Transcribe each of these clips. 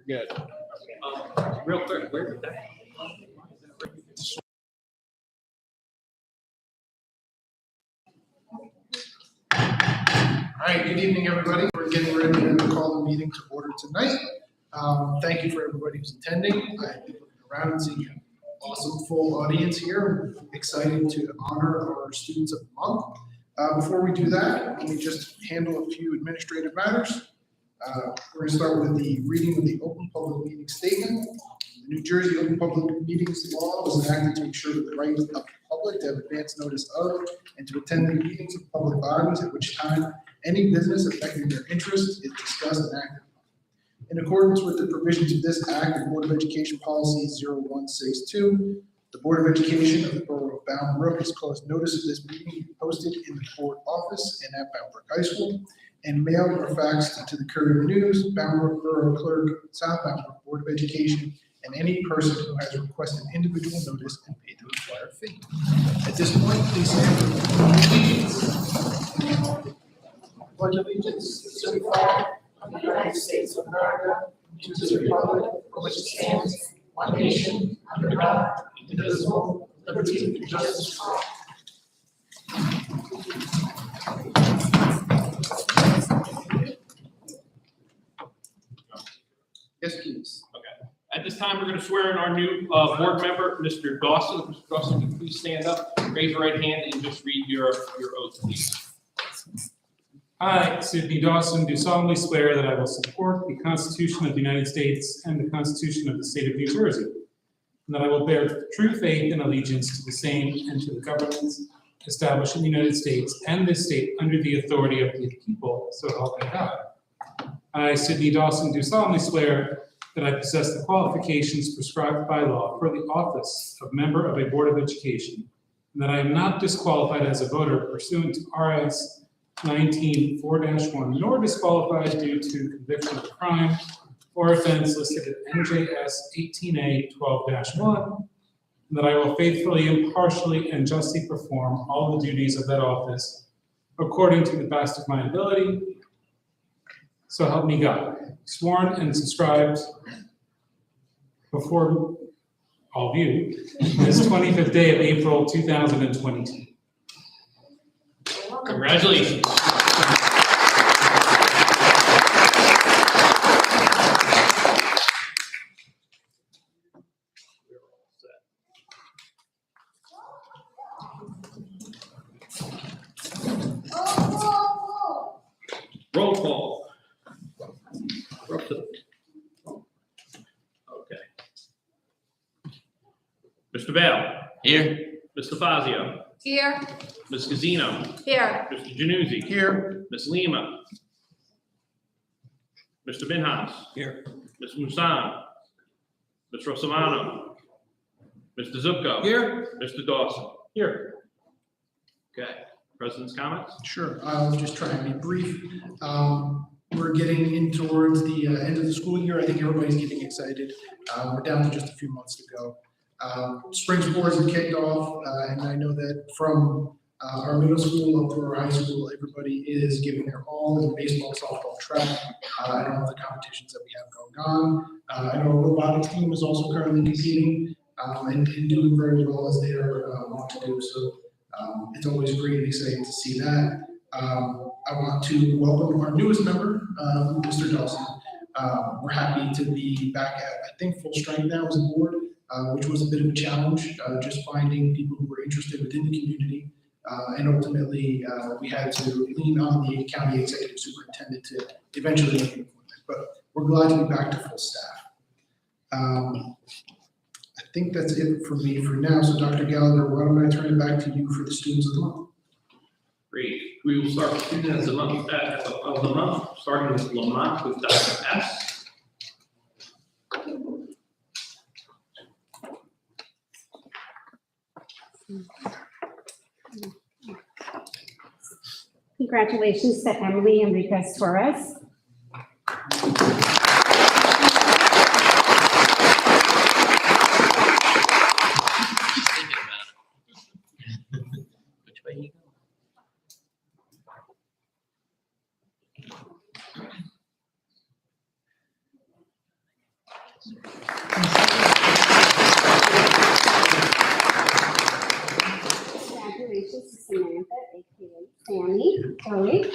Good. Real quick, where did that? All right, good evening, everybody. We're getting ready to call the meeting to order tonight. Thank you for everybody who's attending. I've been looking around and seeing an awesome full audience here. I'm excited to honor our students of the month. Before we do that, let me just handle a few administrative matters. We're going to start with the reading of the Open Public Meeting Statement. The New Jersey Open Public Meetings Law was enacted to ensure the right of the public to have advance notice of and to attend the meetings of public bodies at which time any business affecting their interest is discussed and acted upon. In accordance with the provisions of this Act and Board of Education Policy 0162, the Board of Education of the Borough of Bound Brook has caused notice of this meeting to be posted in the board office and at Bound Brook High School and mailed or faxed to the Courier News, Bound Brook Borough Clerk, South Bound Brook Board of Education, and any person who has requested individual notice and paid the required fee. At this point, please stand for allegiance. Pledge allegiance to the flag of the United States of America, and to the republic for which it stands, one nation, under God, indivisible, with liberty and justice for all. Yes, please. Okay. At this time, we're going to swear in our new board member, Mr. Dawson. Mr. Dawson, can you please stand up, raise your right hand, and just read your oath, please. I, Sidney Dawson, do solemnly swear that I will support the Constitution of the United States and the Constitution of the State of New Jersey, and that I will bear true faith and allegiance to the same and to the governments established in the United States and this state under the authority of the people, so help me God. I, Sidney Dawson, do solemnly swear that I possess the qualifications prescribed by law for the office of member of a Board of Education, and that I am not disqualified as a voter pursuant to RS 19-4-1, nor disqualified due to conviction of crime or offense listed at NJS 18A-12-1, and that I will faithfully, impartially, and justly perform all the duties of that office according to the best of my ability. So help me God. Sworn and subscribed before all of you this 25th day of April 2022. Congratulations. Roll call. We're up to- Okay. Mr. Bale. Here. Mr. Fazio. Here. Ms. Gazzino. Here. Mr. Januzzi. Here. Ms. Lima. Mr. Minhas. Here. Ms. Musano. Ms. Rossomano. Mr. Zupko. Here. Mr. Dawson. Here. Okay. President's comments? Sure, I'll just try and be brief. We're getting in towards the end of the school year. I think everybody's getting excited. We're down to just a few months to go. Spring sports have kicked off, and I know that from our middle school up to our high school, everybody is giving their all in baseball, softball, track, and all the competitions that we have going on. I know our robotics team is also currently competing and doing very well as they are want to do. So it's always great and exciting to see that. I want to welcome our newest member, Mr. Dawson. We're happy to be back at, I think, full strength now as a board, which was a bit of a challenge, just finding people who were interested within the community. And ultimately, we had to lean on the county executive superintendent to eventually make an appointment. But we're glad to be back to full staff. I think that's it for me for now. So Dr. Gallagher, why don't I turn it back to you for the students of the month? Great. We will start with students of the month, starting with Lamont with Dr. S. Congratulations to Emily Enriquez Torres. Which way you go? Congratulations to Samantha, aka Sammy, Chloe.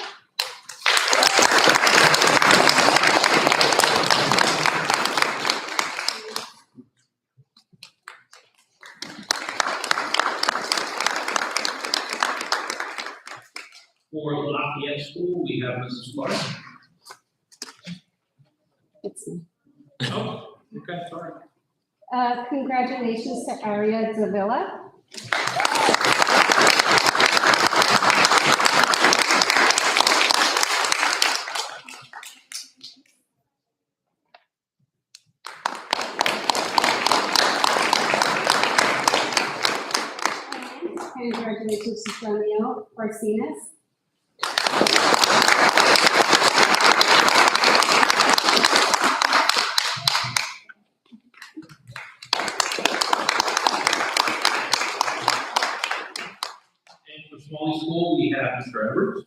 For Lafayette School, we have Mrs. Clark. It's me. Oh, okay, sorry. Congratulations to Aria Davila. And congratulations to Romeo Martinez. And for Smalley School, we have Mr. Edwards.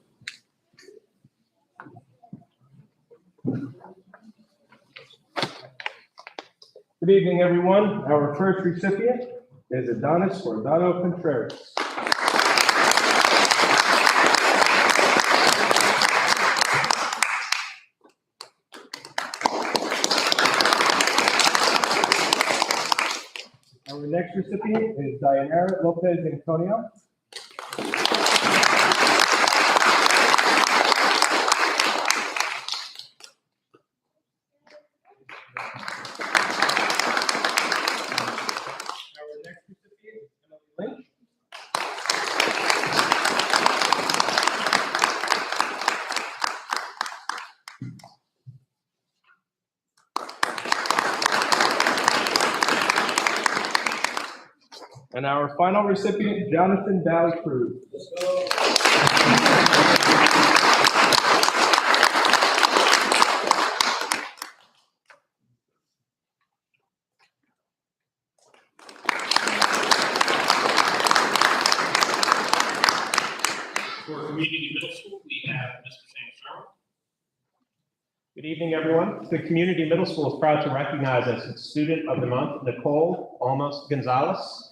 Good evening, everyone. Our first recipient is Adonis Gordano Contreras. Our next recipient is Dianara Lopez Antonio. Our next recipient is Emily Lynch. And our final recipient, Jonathan Valley Cruz. For Community Middle School, we have Mr. Sam Sherman. Good evening, everyone. The Community Middle School is proud to recognize as its Student of the Month, Nicole Almos Gonzalez.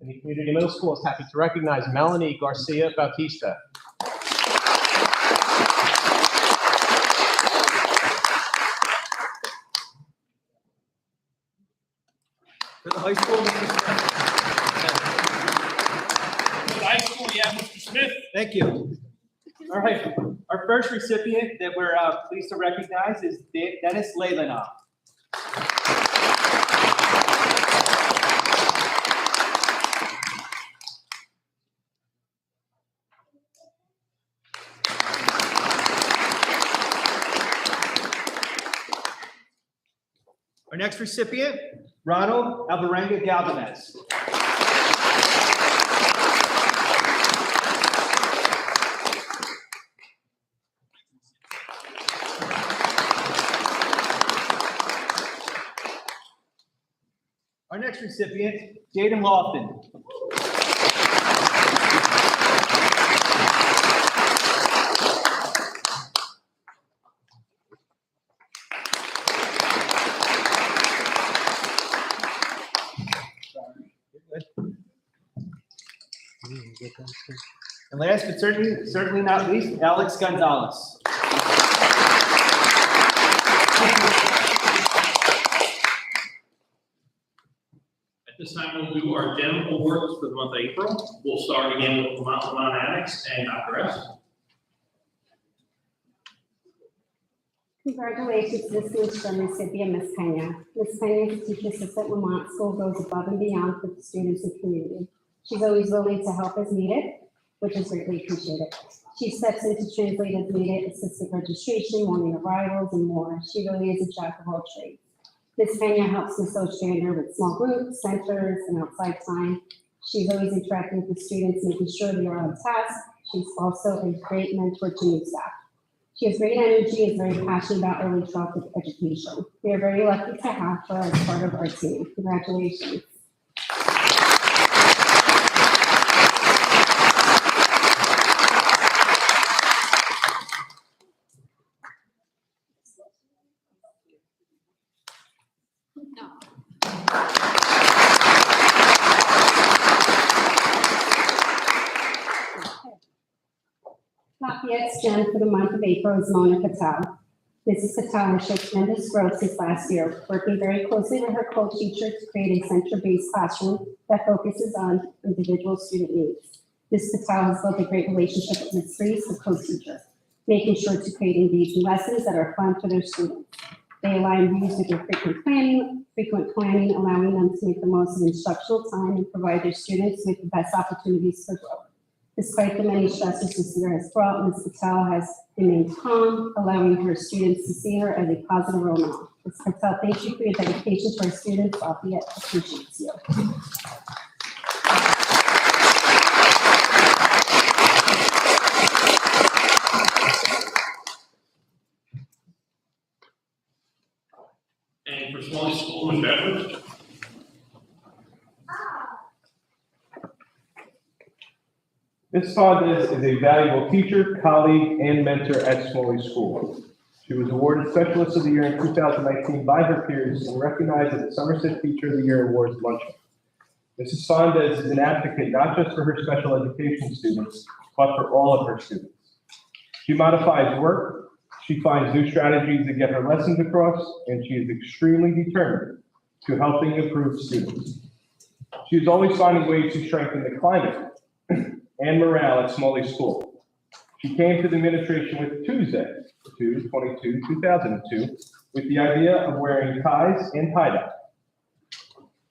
And the Community Middle School is happy to recognize Melanie Garcia Bautista. For the high school, Mr. Smith. For the high school, we have Mr. Smith. Thank you. All right, our first recipient that we're pleased to recognize is Dennis Leilanoff. Our next recipient, Ronald Alvarenga Galvanez. Our next recipient, Jaden Lofton. And last but certainly not least, Alex Gonzalez. At this time, we'll do our general awards for the month of April. We'll start again with Mount Lamont Annex and Dr. S. Congratulations, this is from recipient Ms. Pena. Ms. Pena is a teacher assistant at Lamont School, goes above and beyond for the students and community. She's always willing to help as needed, which is greatly appreciated. She steps in to translate as needed, assist with registration, morning arrivals, and more. She really is a jack of all trades. Ms. Pena helps Ms. Ostrander with small groups, centers, and outside time. She's always interacting with the students, making sure they are on task. She's also a great mentor to new staff. She has great energy, is very passionate about early childhood education. We are very lucky to have her as part of our team. Congratulations. Lafayette's gem for the month of April is Mona Patel. Mrs. Patel has shown tremendous growth since last year, working very closely with her co-teacher to create a center-based classroom that focuses on individual student needs. Ms. Patel has built a great relationship with Ms. Reese, the co-teacher, making sure to create engaging lessons that are fun for their students. They align views with their frequent planning, allowing them to make the most of instructional time and provide their students with the best opportunities for growth. Despite the many stresses this year has brought, Ms. Patel has remained calm, allowing her students to see her as a positive role model. Ms. Patel, thank you for your dedication to our students. Lafayette appreciates you. And for Smalley School and Beverage. Ms. Fondes is a valuable teacher, colleague, and mentor at Smalley School. She was awarded Specialist of the Year in 2019 by her peers and recognized at the Somerset Teacher of the Year Awards luncheon. Mrs. Fondes is an advocate not just for her special education students, but for all of her students. She modifies work, she finds new strategies to get her lessons across, and she is extremely determined to helping improve students. She is always finding ways to strengthen the climate and morale at Smalley School. She came to the administration with Tuesday, 2002, with the idea of wearing ties and tie-dye.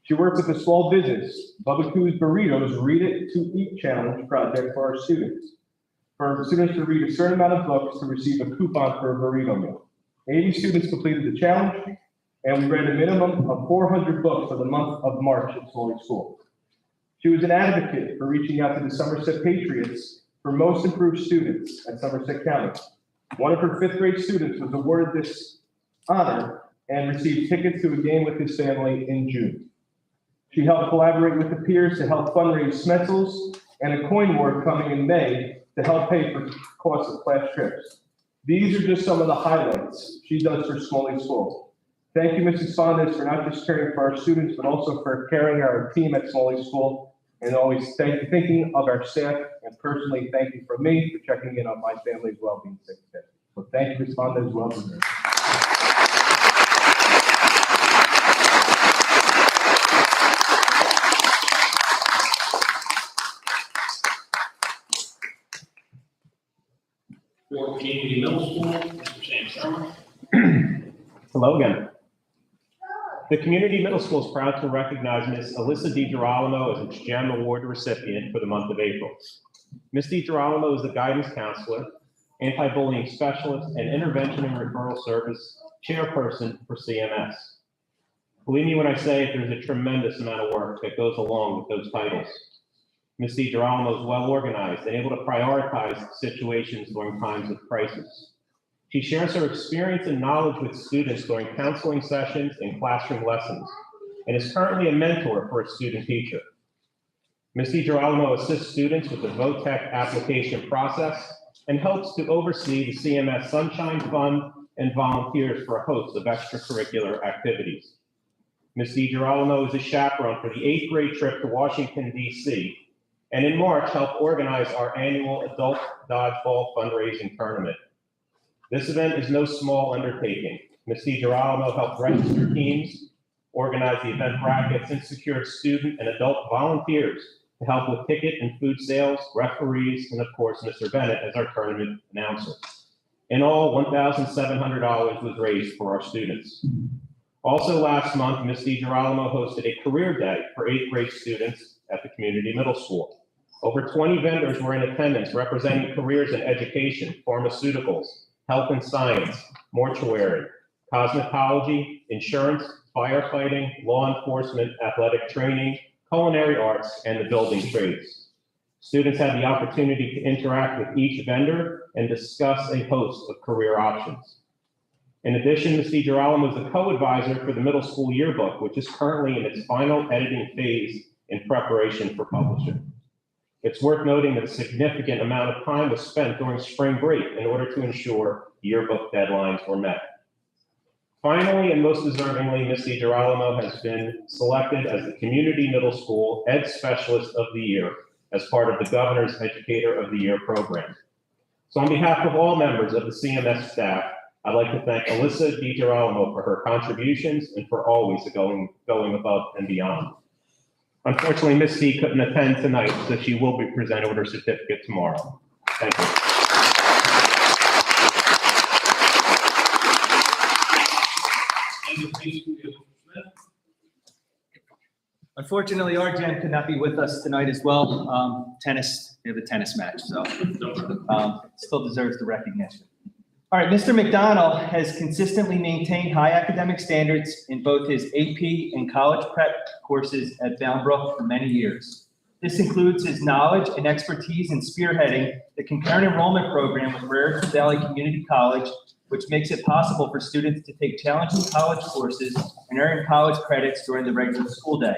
She worked with a small business, Bubba Coo's Burritos Read It to Eat Challenge project for our students. For students to read a certain amount of books to receive a coupon for a burrito meal. 80 students completed the challenge, and we read a minimum of 400 books for the month of March at Smalley School. She was an advocate for reaching out to the Somerset Patriots for most improved students at Somerset County. One of her 5th grade students was awarded this honor and received tickets to a game with his family in June. She helped collaborate with the peers to help fundraise Smetzels and a coin award coming in May to help pay for costs of class trips. These are just some of the highlights she does for Smalley School. Thank you, Mrs. Fondes, for not just caring for our students, but also for caring our team at Smalley School, and always thinking of our staff, and personally, thank you for me for checking in on my family's well-being. So thank you, Ms. Fondes, well deserved. For Community Middle School, Mr. Sam Sherman. Hello again. The Community Middle School is proud to recognize Ms. Alyssa DiGirolamo as its GEM Award recipient for the month of April. Ms. DiGirolamo is the guidance counselor, anti-bullying specialist, and intervention and referral service chairperson for CMS. Believe me when I say there's a tremendous amount of work that goes along with those titles. Ms. DiGirolamo is well organized and able to prioritize situations during times of crisis. She shares her experience and knowledge with students during counseling sessions and classroom lessons, and is currently a mentor for a student teacher. Ms. DiGirolamo assists students with the VOTEC application process and helps to oversee the CMS Sunshine Fund and volunteers for a host of extracurricular activities. Ms. DiGirolamo is a chaperone for the 8th grade trip to Washington, D.C., and in March helped organize our annual adult dodgeball fundraising tournament. This event is no small undertaking. Ms. DiGirolamo helped register teams, organize the event brackets, and secured student and adult volunteers to help with ticket and food sales, referees, and of course, Mr. Bennett as our tournament announcer. In all, $1,700 was raised for our students. Also last month, Ms. DiGirolamo hosted a career day for 8th grade students at the Community Middle School. Over 20 vendors were in attendance representing careers in education, pharmaceuticals, health and science, mortuary, cosmetology, insurance, firefighting, law enforcement, athletic training, culinary arts, and the building trades. Students had the opportunity to interact with each vendor and discuss a host of career options. In addition, Ms. DiGirolamo is the co-advisor for the middle school yearbook, which is currently in its final editing phase in preparation for publishing. It's worth noting that a significant amount of time was spent during spring break in order to ensure yearbook deadlines were met. Finally, and most deservingly, Ms. DiGirolamo has been selected as the Community Middle School Ed Specialist of the Year as part of the Governor's Educator of the Year program. So on behalf of all members of the CMS staff, I'd like to thank Alyssa DiGirolamo for her contributions and for always going above and beyond. Unfortunately, Ms. D couldn't attend tonight, so she will be presented with her certificate tomorrow. Thank you. Unfortunately, our Jen could not be with us tonight as well. We have a tennis match, so still deserves the recognition. All right, Mr. McDonald has consistently maintained high academic standards in both his AP and college prep courses at Bound for many years. This includes his knowledge and expertise in spearheading the concurrent enrollment program with Raritan Valley Community College, which makes it possible for students to take challenging college courses and earn college credits during the regular school day.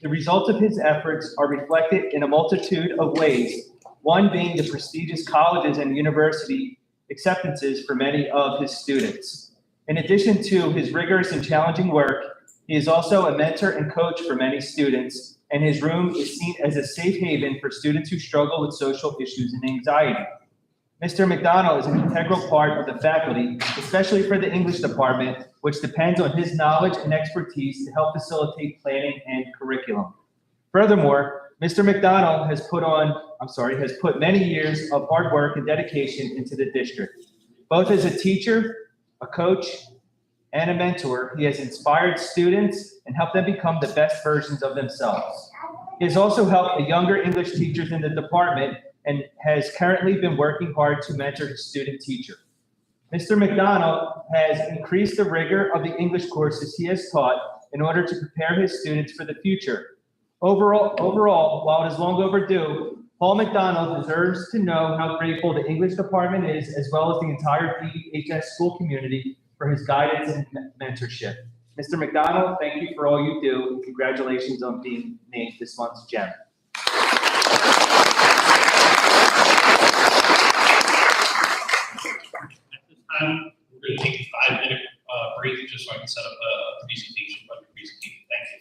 The results of his efforts are reflected in a multitude of ways, one being the prestigious colleges and university acceptances for many of his students. In addition to his rigorous and challenging work, he is also a mentor and coach for many students, and his room is seen as a safe haven for students who struggle with social issues and anxiety. Mr. McDonald is an integral part of the faculty, especially for the English department, which depends on his knowledge and expertise to help facilitate planning and curriculum. Furthermore, Mr. McDonald has put many years of hard work and dedication into the district. Both as a teacher, a coach, and a mentor, he has inspired students and helped them become the best versions of themselves. He has also helped the younger English teachers in the department and has currently been working hard to mentor his student teacher. Mr. McDonald has increased the rigor of the English courses he has taught in order to prepare his students for the future. Overall, while it is long overdue, Paul McDonald deserves to know how grateful the English department is, as well as the entire DHS school community, for his guidance and mentorship. Mr. McDonald, thank you for all you do, and congratulations on being named this month's gem. Time, we're going to take a 5-minute break just so I can set up a presentation. Thank you.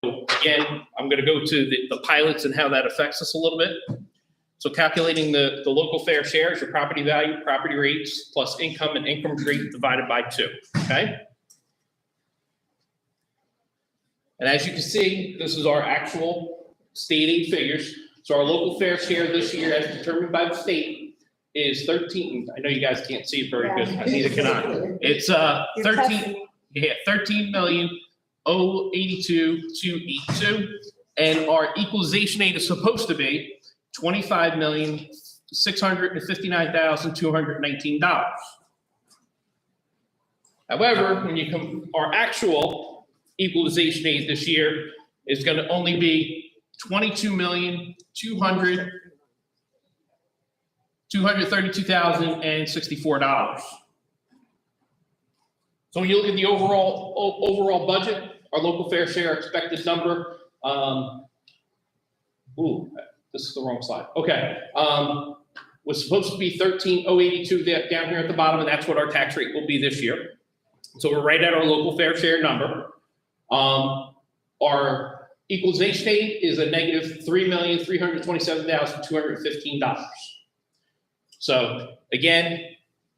again, I'm going to go to the pilots and how that affects us a little bit. So calculating the local fair share is your property value, property rates, plus income and income rate divided by 2, okay? And as you can see, this is our actual state aid figures. So our local fair share this year, as determined by the state, is 13. I know you guys can't see it very good. Neither can I. It's 13,082,282, and our equalization aid is supposed to be $25,659,219. However, when you come, our actual equalization aid this year is going to only be $22,232,064. So when you look at the overall budget, our local fair share expected number, this is the wrong slide. Okay, was supposed to be 13,082 down here at the bottom, and that's what our tax rate will be this year. So we're right at our local fair share number. Our equalization aid is a negative $3,327,215. So again,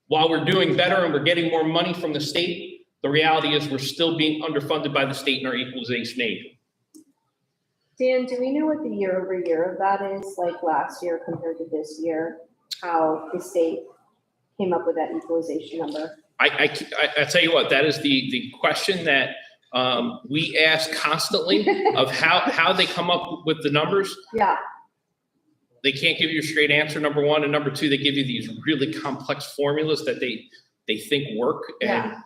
while we're doing better and we're getting more money from the state, the reality is we're still being underfunded by the state in our equalization aid. Dan, do we know what the year over year of that is, like last year compared to this year? How the state came up with that equalization number? I tell you what, that is the question that we ask constantly of how they come up with the numbers. Yeah. They can't give you a straight answer, number one, and number two, they give you these really complex formulas that they think work. And Yeah.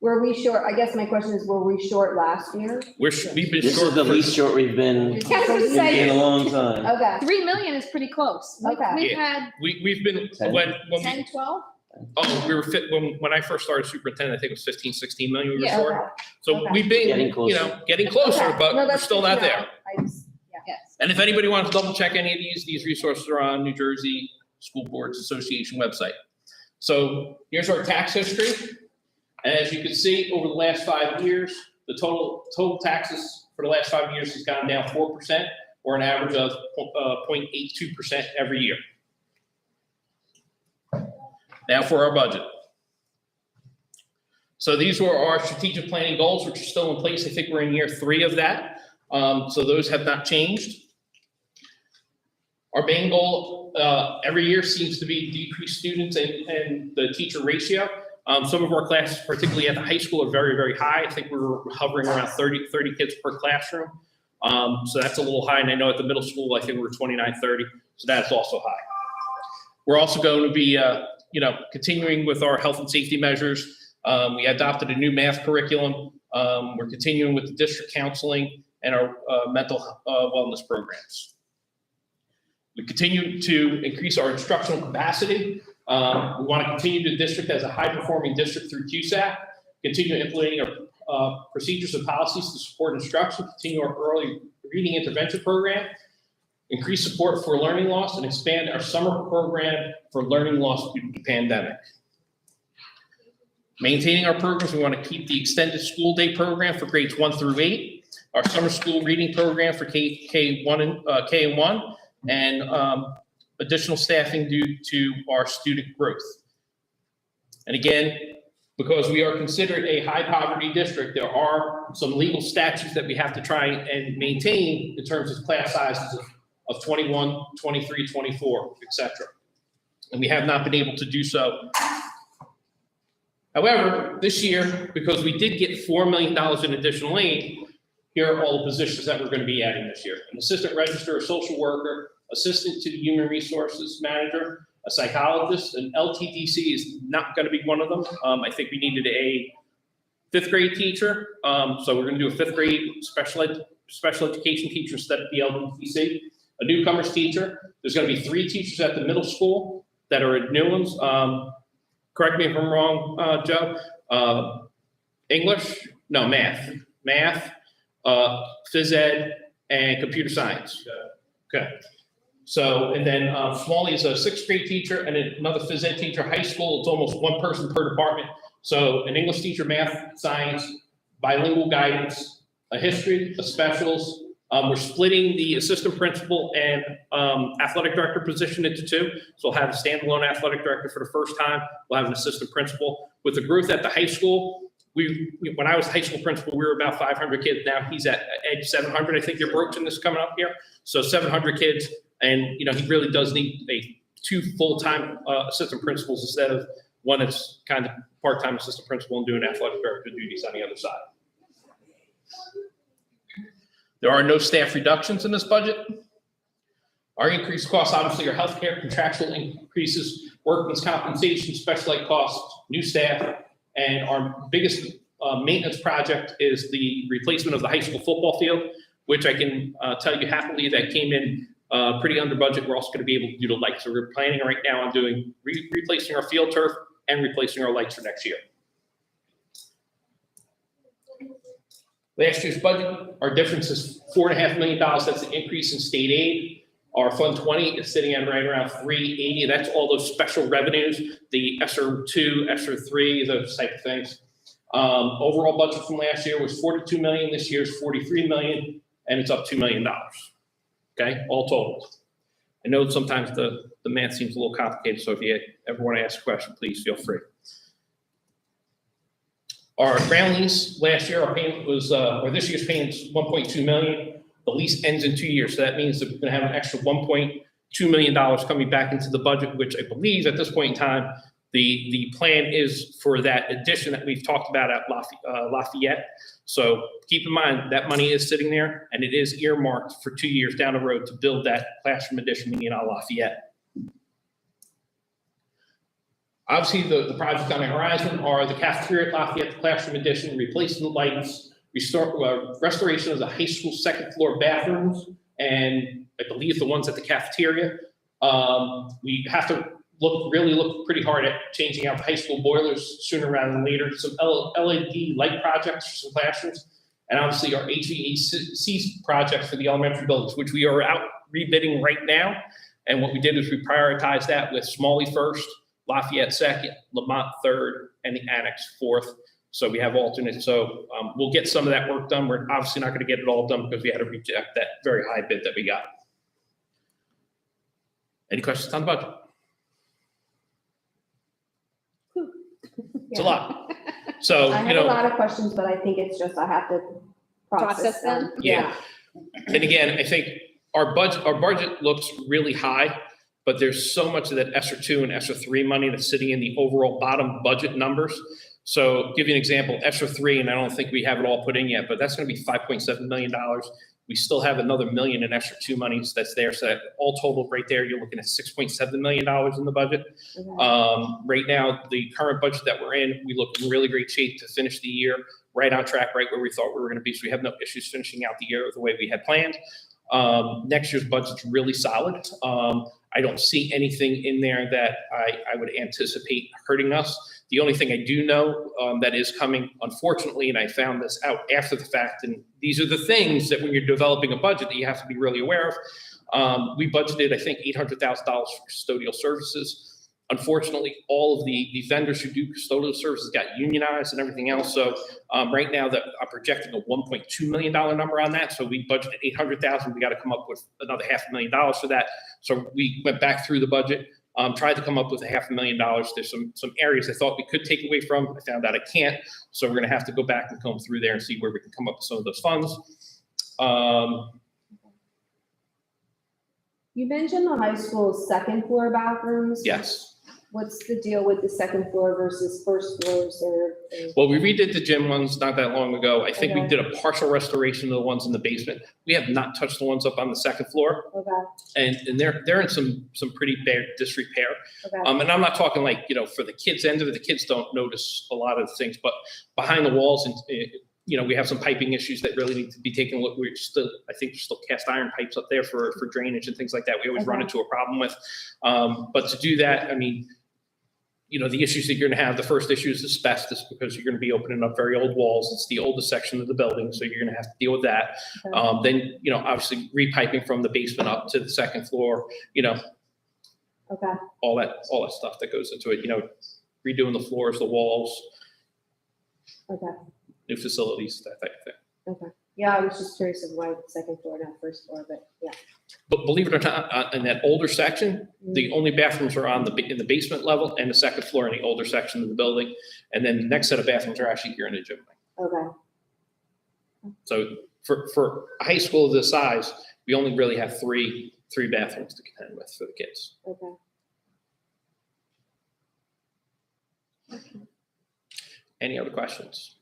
Were we short? I guess my question is, were we short last year? we've been This short is the for- least short we've been in a long time. Okay. 3 million is pretty close. Okay. We've had we've been 10. when 10, 12? we were fit when I first started superintendent, I think it was 15, 16 million we were Yeah. short. So Okay. we've been Getting closer. getting closer, Okay. but No, we're that's still good not to know. there. I just, yeah. Yes. And if anybody wants to double check any of these resources are on New Jersey School Boards Association website. So here's our tax history. And as you can see, over the last 5 years, the total taxes for the last 5 years has gone down 4%, or an average of 0.82% every year. Now for our budget. So these were our strategic planning goals, which are still in place. I think we're in year 3 of that. So those have not changed. Our main goal every year seems to be decrease students and the teacher ratio. Some of our classes, particularly at the high school, are very, very high. I think we're hovering around 30 kids per classroom. So that's a little high. And I know at the middle school, I think we're 29, 30. So that's also high. We're also going to be, continuing with our health and safety measures. We adopted a new math curriculum. We're continuing with the district counseling and our mental wellness programs. We continue to increase our instructional capacity. We want to continue the district as a high-performing district through QSAC, continue implementing our procedures and policies to support instruction, continue our early reading intervention program, increase support for learning loss, and expand our summer program for learning loss due to the pandemic. Maintaining our programs, we want to keep the extended school day program for grades 1 through 8, our summer school reading program for K1 and 1, and additional staffing due to our student growth. And again, because we are considered a high poverty district, there are some legal statutes that we have to try and maintain in terms of class sizes of 21, 23, 24, et cetera. And we have not been able to do so. However, this year, because we did get $4 million in additional aid, here are all the positions that we're going to be adding this year. An assistant register, a social worker, assistant to the human resources manager, a psychologist, an LTDC is not going to be one of them. I think we needed a 5th grade teacher. So we're going to do a 5th grade special education teacher instead of the LTDC. A newcomers teacher. There's going to be 3 teachers at the middle school that are at new ones. Correct me if I'm wrong, Joe. English? No, math. Math, phys ed, and computer science. Okay. So, and then Smalley is a 6th grade teacher and another phys ed teacher. High school, it's almost 1 person per department. So an English teacher, math, science, bilingual guidance, a history, a specials. We're splitting the assistant principal and athletic director position into two. So we'll have a standalone athletic director for the first time. We'll have an assistant principal. With the growth at the high school, when I was high school principal, we were about 500 kids. Now he's at edge 700. I think you're broaching this coming up here. So 700 kids, and he really does need two full-time assistant principals instead of one that's kind of part-time assistant principal and doing athletic director duties on the other side. There are no staff reductions in this budget. Our increased costs obviously are healthcare, contractual increases, workman's compensation, special ed costs, new staff, and our biggest maintenance project is the replacement of the high school football field, which I can tell you happily that came in pretty under budget. We're also going to be able to do the lights. So we're planning right now on doing replacing our field turf and replacing our lights for next year. Last year's budget, our difference is $4.5 million. That's the increase in state aid. Our Fund 20 is sitting at right around 380. That's all those special revenues, the ESSER 2, ESSER 3, those type of things. Overall budget from last year was $42 million. This year's $43 million, and it's up $2 million. Okay, all totaled. I know sometimes the math seems a little complicated, so if you ever want to ask a question, please feel free. Our ground lease last year, our payment was, or this year's payment is $1.2 million. The lease ends in 2 years, so that means that we're going to have an extra $1.2 million coming back into the budget, which I believe at this point in time, the plan is for that addition that we've talked about at Lafayette. So keep in mind that money is sitting there, and it is earmarked for 2 years down the road to build that classroom addition we need on Lafayette. Obviously, the projects on the horizon are the cafeteria at Lafayette, the classroom addition, replacing the lights, restoration of the high school second floor bathrooms, and I believe the ones at the cafeteria. We have to really look pretty hard at changing out the high school boilers sooner rather than later. Some LED light projects for some classrooms, and obviously our HVAC project for the elementary buildings, which we are out rebidding right now. And what we did is we prioritized that with Smalley first, Lafayette second, Lamont third, and the Annex fourth. So we have alternates. So we'll get some of that work done. We're obviously not going to get it all done because we had to reject that very high bid that we got. Any questions on the budget? It's a lot. So, I have a lot of questions, but I think it's just, I have to process them. Yeah. And again, I think our budget looks really high, but there's so much of that ESSER 2 and ESSER 3 money that's sitting in the overall bottom budget numbers. So give you an example, ESSER 3, and I don't think we have it all put in yet, but that's going to be $5.7 million. We still have another $1 million in ESSER 2 monies that's there. So that all total right there, you're looking at $6.7 million in the budget. Right now, the current budget that we're in, we look in really great shape to finish the year, right on track, right where we thought we were going to be. So we have no issues finishing out the year the way we had planned. Next year's budget's really solid. I don't see anything in there that I would anticipate hurting us. The only thing I do know that is coming, unfortunately, and I found this out after the fact, and these are the things that when you're developing a budget that you have to be really aware of. We budgeted, I think, $800,000 for custodial services. Unfortunately, all of the vendors who do custodial services got unionized and everything else. So right now that I'm projecting a $1.2 million number on that. So we budgeted $800,000. We got to come up with another $500,000 for that. So we went back through the budget, tried to come up with $500,000. There's some areas I thought we could take away from. I found out I can't. So we're going to have to go back and comb through there and see where we can come up with some of those funds. You mentioned the high school's second floor bathrooms. Yes. What's the deal with the second floor versus first floors or? Well, we redid the gym ones not that long ago. I think we Okay. did a partial restoration of the ones in the basement. We have not touched the ones up on the second floor. Okay, And they're in some pretty bad disrepair. okay, And I'm not talking like, for the kids end of it, the kids don't notice a lot of the things, but behind the walls and, we have some piping issues that really need to be taken a look. I think there's still cast iron pipes up there for drainage and things like that. We always run into a problem with. But to do that, I mean, the issues that you're going to have, the first issue is asbestos because you're going to be opening up very old walls. It's the oldest section of the building, so you're going to have to deal with that. okay, Then, obviously repiping from the basement up to the second floor, okay. all that stuff that goes into it, redoing the floors, the walls, Okay, new facilities, that type of thing. okay. Yeah, I was just curious of why second floor, not first floor, but yeah. But believe it or not, in that older section, the only bathrooms are in the basement level and the second floor in the older section of the building. And then the next set of bathrooms are actually here in the gym. Okay, So for a high school of this size, we only really have three bathrooms to contend with for the kids. okay. Any other questions?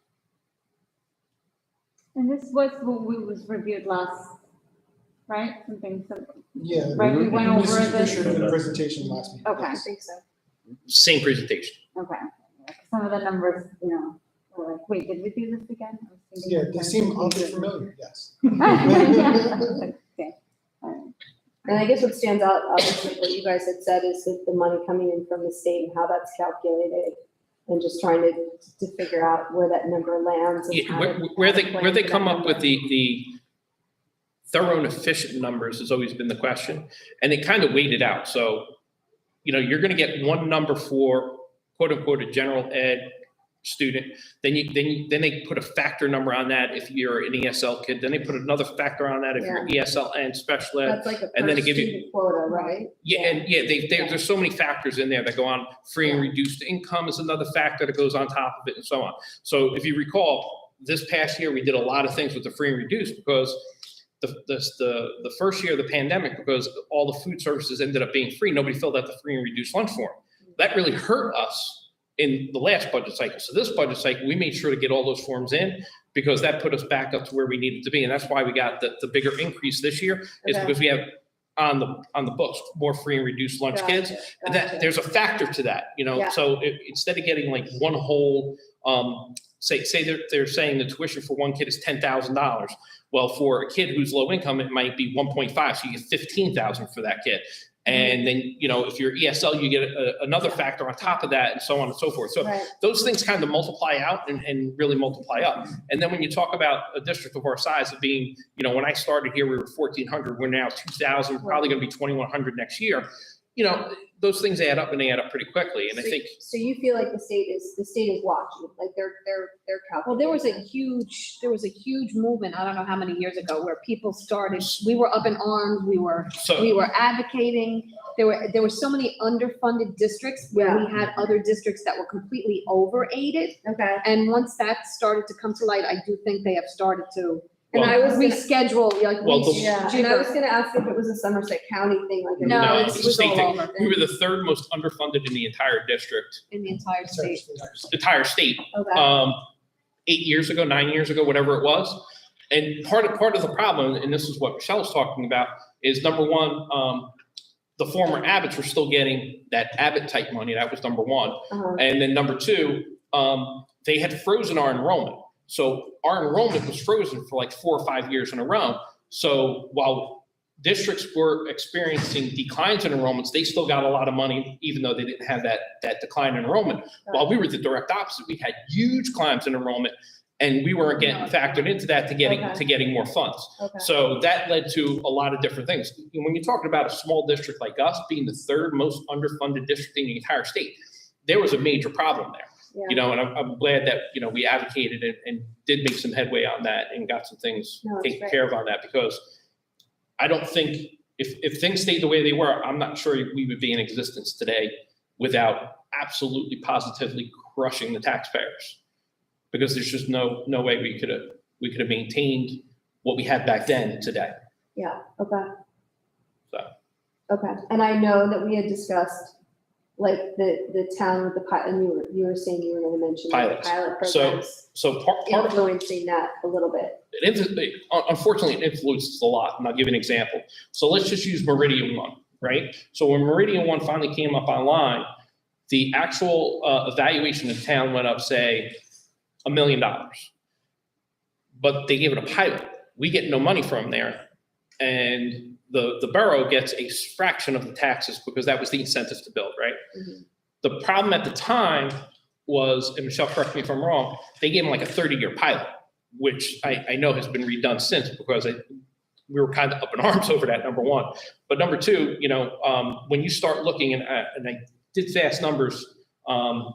And this was what we was reviewed last, right? Something, Yeah. right, we went over Mrs. this. Fisher did a presentation last meeting. Okay, I think so. Same presentation. okay. Some of the numbers, you know, were like, wait, did we do this again? I was thinking Yeah, of they that. seem oddly familiar, yes. Okay. All right. And I guess what stands out, obviously, what you guys had said is that the money coming in from the state and how that's calculated, and just trying to figure out where that number lands. And Yeah, how to- where how to they plan for that come up with number. the thorough and efficient numbers has always been the question. And they kind of weighed it out. So, you know, you're going to get one number for quote unquote a general ed student. Then they put a factor number on that if you're an ESL kid. Then they put another factor on that if you're ESL and special ed. That's like a and then per they give you- student quota, right? There's so many factors in there that go on. Free and reduced income is another factor that goes on top of it and so on. So if you recall, this past year, we did a lot of things with the free and reduced because the first year of the pandemic, because all the food services ended up being free, nobody filled out the free and reduced lunch form. That really hurt us in the last budget cycle. So this budget cycle, we made sure to get all those forms in because that put us back up to where we needed to be. And that's why we got the bigger increase this year is Okay. because we have on the books more free and reduced lunch kids. Gotcha, And gotcha. that there's a factor to that, you know, Yeah. so instead of getting like one whole, say they're saying the tuition for one kid is $10,000. Well, for a kid who's low income, it might be 1.5, so you get 15,000 for that kid. And then, you know, if you're ESL, you get another factor on top of that and so on and so forth. So Right. those things kind of multiply out and really multiply up. And then when you talk about a district of our size of being, you know, when I started here, we were 1,400, we're now 2,000, probably gonna be 2,100 next year. You know, those things add up and they add up pretty quickly. And I think, So you feel like the state is watching, like they're calculating. Well, there was a huge movement, I don't know how many years ago, where people started, we were up in arms, we were so, advocating. There were so many underfunded districts where we had other districts that were completely over-aided. Okay. And once that started to come to light, I do think they have started to And I was gonna- reschedule, like, Well, the- Yeah, and I was gonna ask if it was a Somerset County thing, like. No, No, it it's a was state all thing. over we were the third most underfunded in the entire district, in the entire state. entire state. Okay. 8 years ago, 9 years ago, whatever it was. And part of the problem, and this is what Michelle was talking about, is number one, the former Abbotts were still getting that Abbott type money. That was number one. Uh-huh. And then number two, they had frozen our enrollment. So our enrollment was frozen for like 4 or 5 years in a row. So while districts were experiencing declines in enrollments, they still got a lot of money, even though they didn't have that decline in enrollment. While we were the direct opposite, we had huge climbs in enrollment, and we weren't getting factored into that to getting more funds. Okay. So that led to a lot of different things. When you're talking about a small district like us being the third most underfunded district in the entire state, there was a major problem there. Yeah. You know, and I'm glad that, you know, we advocated and did make some headway on that and got some things No, that's taken great. care of on that, because I don't think if things stayed the way they were, I'm not sure we would be in existence today without absolutely positively crushing the taxpayers. Because there's just no way we could have maintained what we had back then today. Yeah, okay. So. Okay, and I know that we had discussed, like, the town with the pilot, and you were saying you were gonna mention the Pilots. pilot So- programs. So part of Influencing that a little bit. unfortunately, it influences a lot, and I'll give you an example. So let's just use Meridian One, right? So when Meridian One finally came up online, the actual evaluation of town went up, say, $1 million. But they gave it a pilot. We get no money from there, and the borough gets a fraction of the taxes because that was the incentive to build, right? Mhm. The problem at the time was, and Michelle, correct me if I'm wrong, they gave them like a 30-year pilot, which I know has been redone since because we were kind of up in arms over that, number one. But number two, you know, when you start looking and I did fast numbers a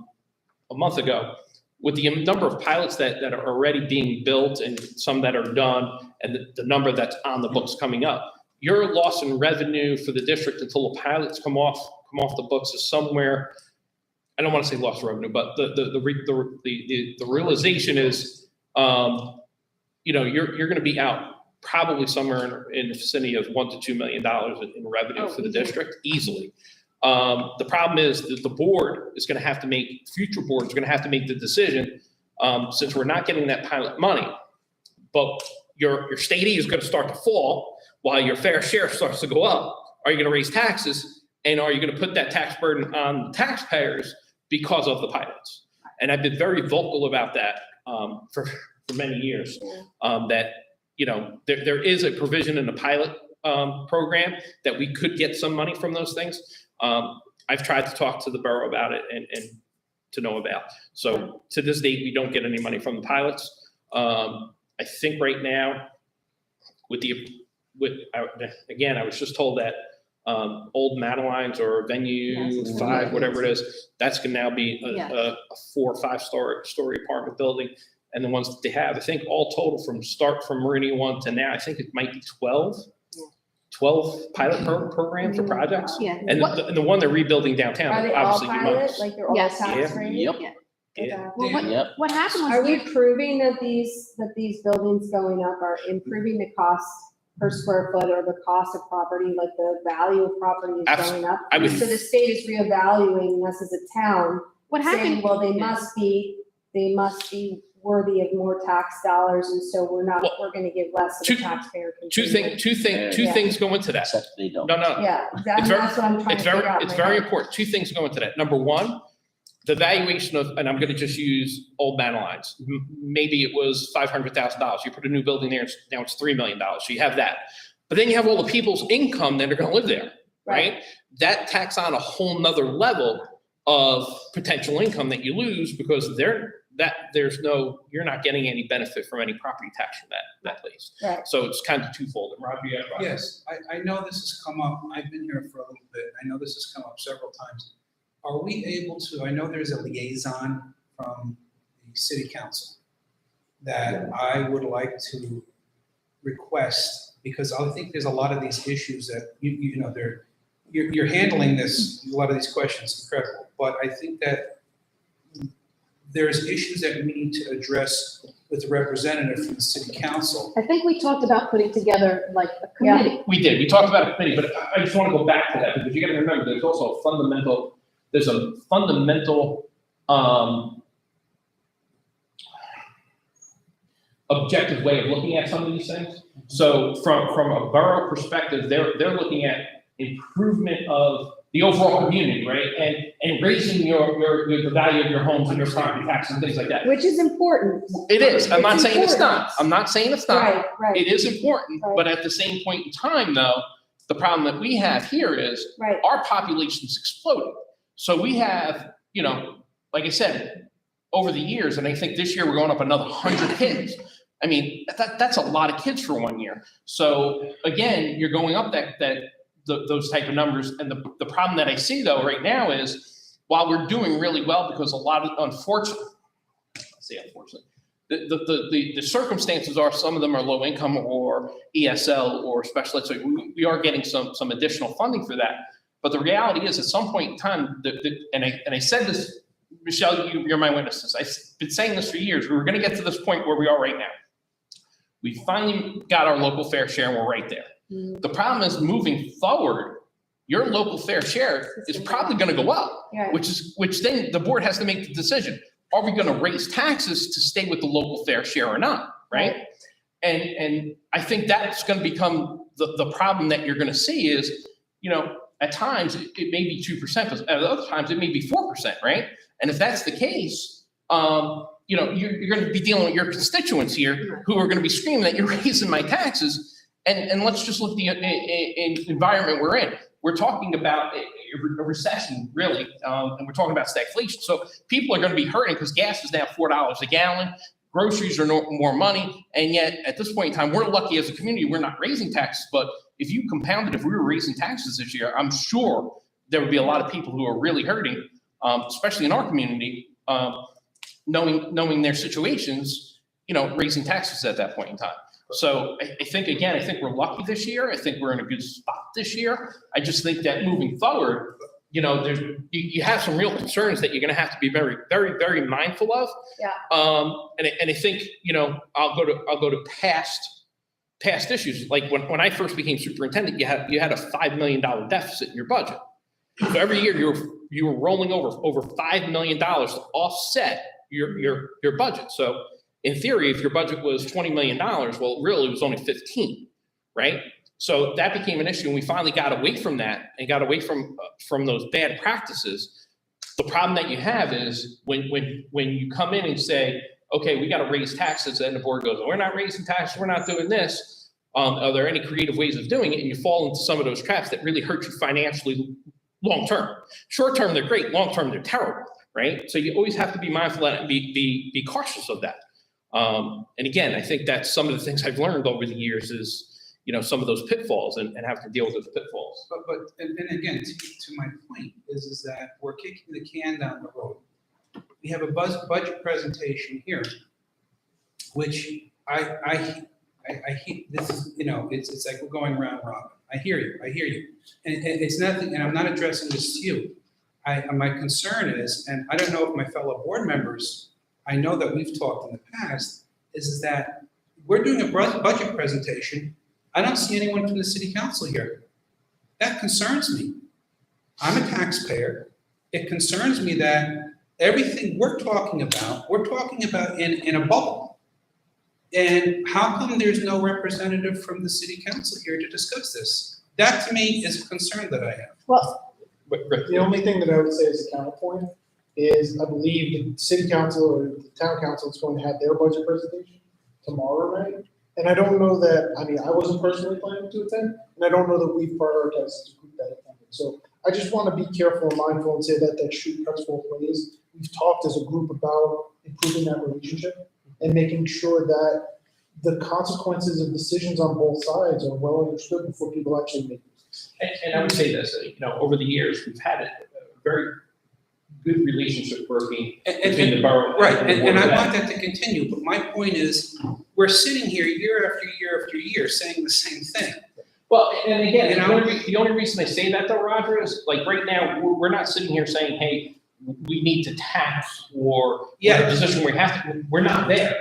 month ago, with the number of pilots that are already being built and some that are done, and the number that's on the books coming up, your loss in revenue for the district until the pilots come off the books is somewhere, I don't want to say lost revenue, but the realization is, you know, you're going to be out probably somewhere in the vicinity of $1 to $2 million in revenue for the district easily. The problem is that the board is going to have to make, future boards are going to have to make the decision, since we're not getting that pilot money, but your state aid is going to start to fall while your fair share starts to go up. Are you going to raise taxes, and are you going to put that tax burden on the taxpayers because of the pilots? And I've been very vocal about that for many years, that, you know, there is a provision in the pilot program that we could get some money from those things. I've tried to talk to the borough about it and to know about. So to this date, we don't get any money from the pilots. I think right now, again, I was just told that Old Madeline's or Venue 5, whatever it is, that's going to now be a 4 or 5 story apartment building. And the ones that they have, I think all total from Meridian 1 to now, I think it might be 12 pilot programs or projects. Yeah. And the one they're rebuilding downtown, Are they all obviously pilot, humongous. like they're all Yes. tax rated? Yep. Yeah. Well, Yep. what happened Are was, we proving that these buildings going up are improving the cost per square foot or the cost of property, like the value of property is going up? I would- So the state is reevaluating us as a town, what saying, happened, well, they must be worthy of more tax dollars, and so we're gonna give less to the taxpayer. Two things go into that. Except they don't. No. Yeah, It's that's very- what I'm trying It's to figure out. it's in my very head. important. 2 things go into that. Number one, the valuation of, and I'm going to just use Old Madeline's. Maybe it was $500,000. You put a new building there, now it's $3 million. So you have that. But then you have all the people's income that are going to live there, right? That tacks on a whole nother level of potential income that you lose because you're not getting any benefit from any property tax from that place. Right. So it's kind of twofold. And Roger, you have a- Yes, I know this has come up, I've been here for a little bit, I know this has come up several times. Are we able to, I know there's a liaison from the city council that I would like to request, because I think there's a lot of these issues that, you know, you're handling this, a lot of these questions incredible, but I think that there's issues that we need to address with the representative from the city council. I think we talked about putting together like a committee. We did. We talked about a committee, but I just want to go back to that because you got to remember there's also a fundamental objective way of looking at some of these things. So from a borough perspective, they're looking at improvement of the overall community, right? And raising the value of your homes and your property taxes and things like that. Which is important. It is. I'm not It's saying it's not. important. I'm not saying it's not. Right. It is important, Right. but at the same point in time, though, the problem that we have here is Right. our population's exploding. So we have, you know, like I said, over the years, and I think this year we're going up another 100 kids. I mean, that's a lot of kids for 1 year. So again, you're going up those type of numbers. And the problem that I see though right now is while we're doing really well because a lot of, unfortunately, the circumstances are some of them are low income or ESL or special ed. So we are getting some additional funding for that. But the reality is at some point in time, and I said this, Michelle, you're my witness. I've been saying this for years. We were going to get to this point where we are right now. We finally got our local fair share and we're right there. The problem is moving forward, your local fair share is probably going to go up, Right. which then the board has to make the decision. Are we going to raise taxes to stay with the local fair share or not, right? And I think that's going to become the problem that you're going to see is, you know, at times it may be 2%, but at other times it may be 4%, right? And if that's the case, you know, you're going to be dealing with your constituents here who are going to be screaming that you're raising my taxes. And let's just look at the environment we're in. We're talking about a recession, really, and we're talking about stagflation. So people are going to be hurting because gas is now $4 a gallon. Groceries are more money. And yet, at this point in time, we're lucky as a community, we're not raising taxes. But if you compounded, if we were raising taxes this year, I'm sure there would be a lot of people who are really hurting, especially in our community. knowing their situations, raising taxes at that point in time. So I think, again, I think we're lucky this year. I think we're in a good spot this year. I just think that moving forward, you have some real concerns that you're going to have to be very, very, very mindful of. Yeah. And I think, I'll go to past issues. Like when I first became superintendent, you had a $5 million deficit in your budget. So every year you were rolling over $5 million to offset your budget. So in theory, if your budget was $20 million, well, really it was only 15, right? So that became an issue, and we finally got away from that and got away from those bad practices. The problem that you have is when you come in and say, okay, we got to raise taxes, and the board goes, we're not raising taxes, we're not doing this. Are there any creative ways of doing it? And you fall into some of those traps that really hurt you financially long-term. Short-term, they're great. Long-term, they're terrible, right? So you always have to be mindful of that and be cautious of that. And again, I think that's some of the things I've learned over the years is, some of those pitfalls and have to deal with those pitfalls. But and again, to my point is that we're kicking the can down the road. We have a budget presentation here, which I this is, it's like we're going round robin. I hear you. And it's nothing, and I'm not addressing this to you. My concern is, and I don't know if my fellow board members, I know that we've talked in the past, is that we're doing a budget presentation. I don't see anyone from the city council here. That concerns me. I'm a taxpayer. It concerns me that everything we're talking about in a bubble. And how come there's no representative from the city council here to discuss this? That to me is a concern that I have. Well, The only thing that I would say as a counterpoint is I believe the city council or the town council is going to have their budget presentation tomorrow night. And I don't know that, I wasn't personally planning to attend, and I don't know that we've prioritized to group that attendance. So I just want to be careful and mindful and say that street cuts both ways. We've talked as a group about improving that relationship and making sure that the consequences of decisions on both sides are well understood before people actually make decisions. And I would say this, over the years, we've had a very good relationship working between the borough. Right, the and board I of want ed. that to continue, but my point is, we're sitting here year after year after year saying the same thing. Well, and again, the only reason I say that though, Roger, is like right now, we're not sitting here saying, hey, we need to tax or we're in a position where we have to, we're not there.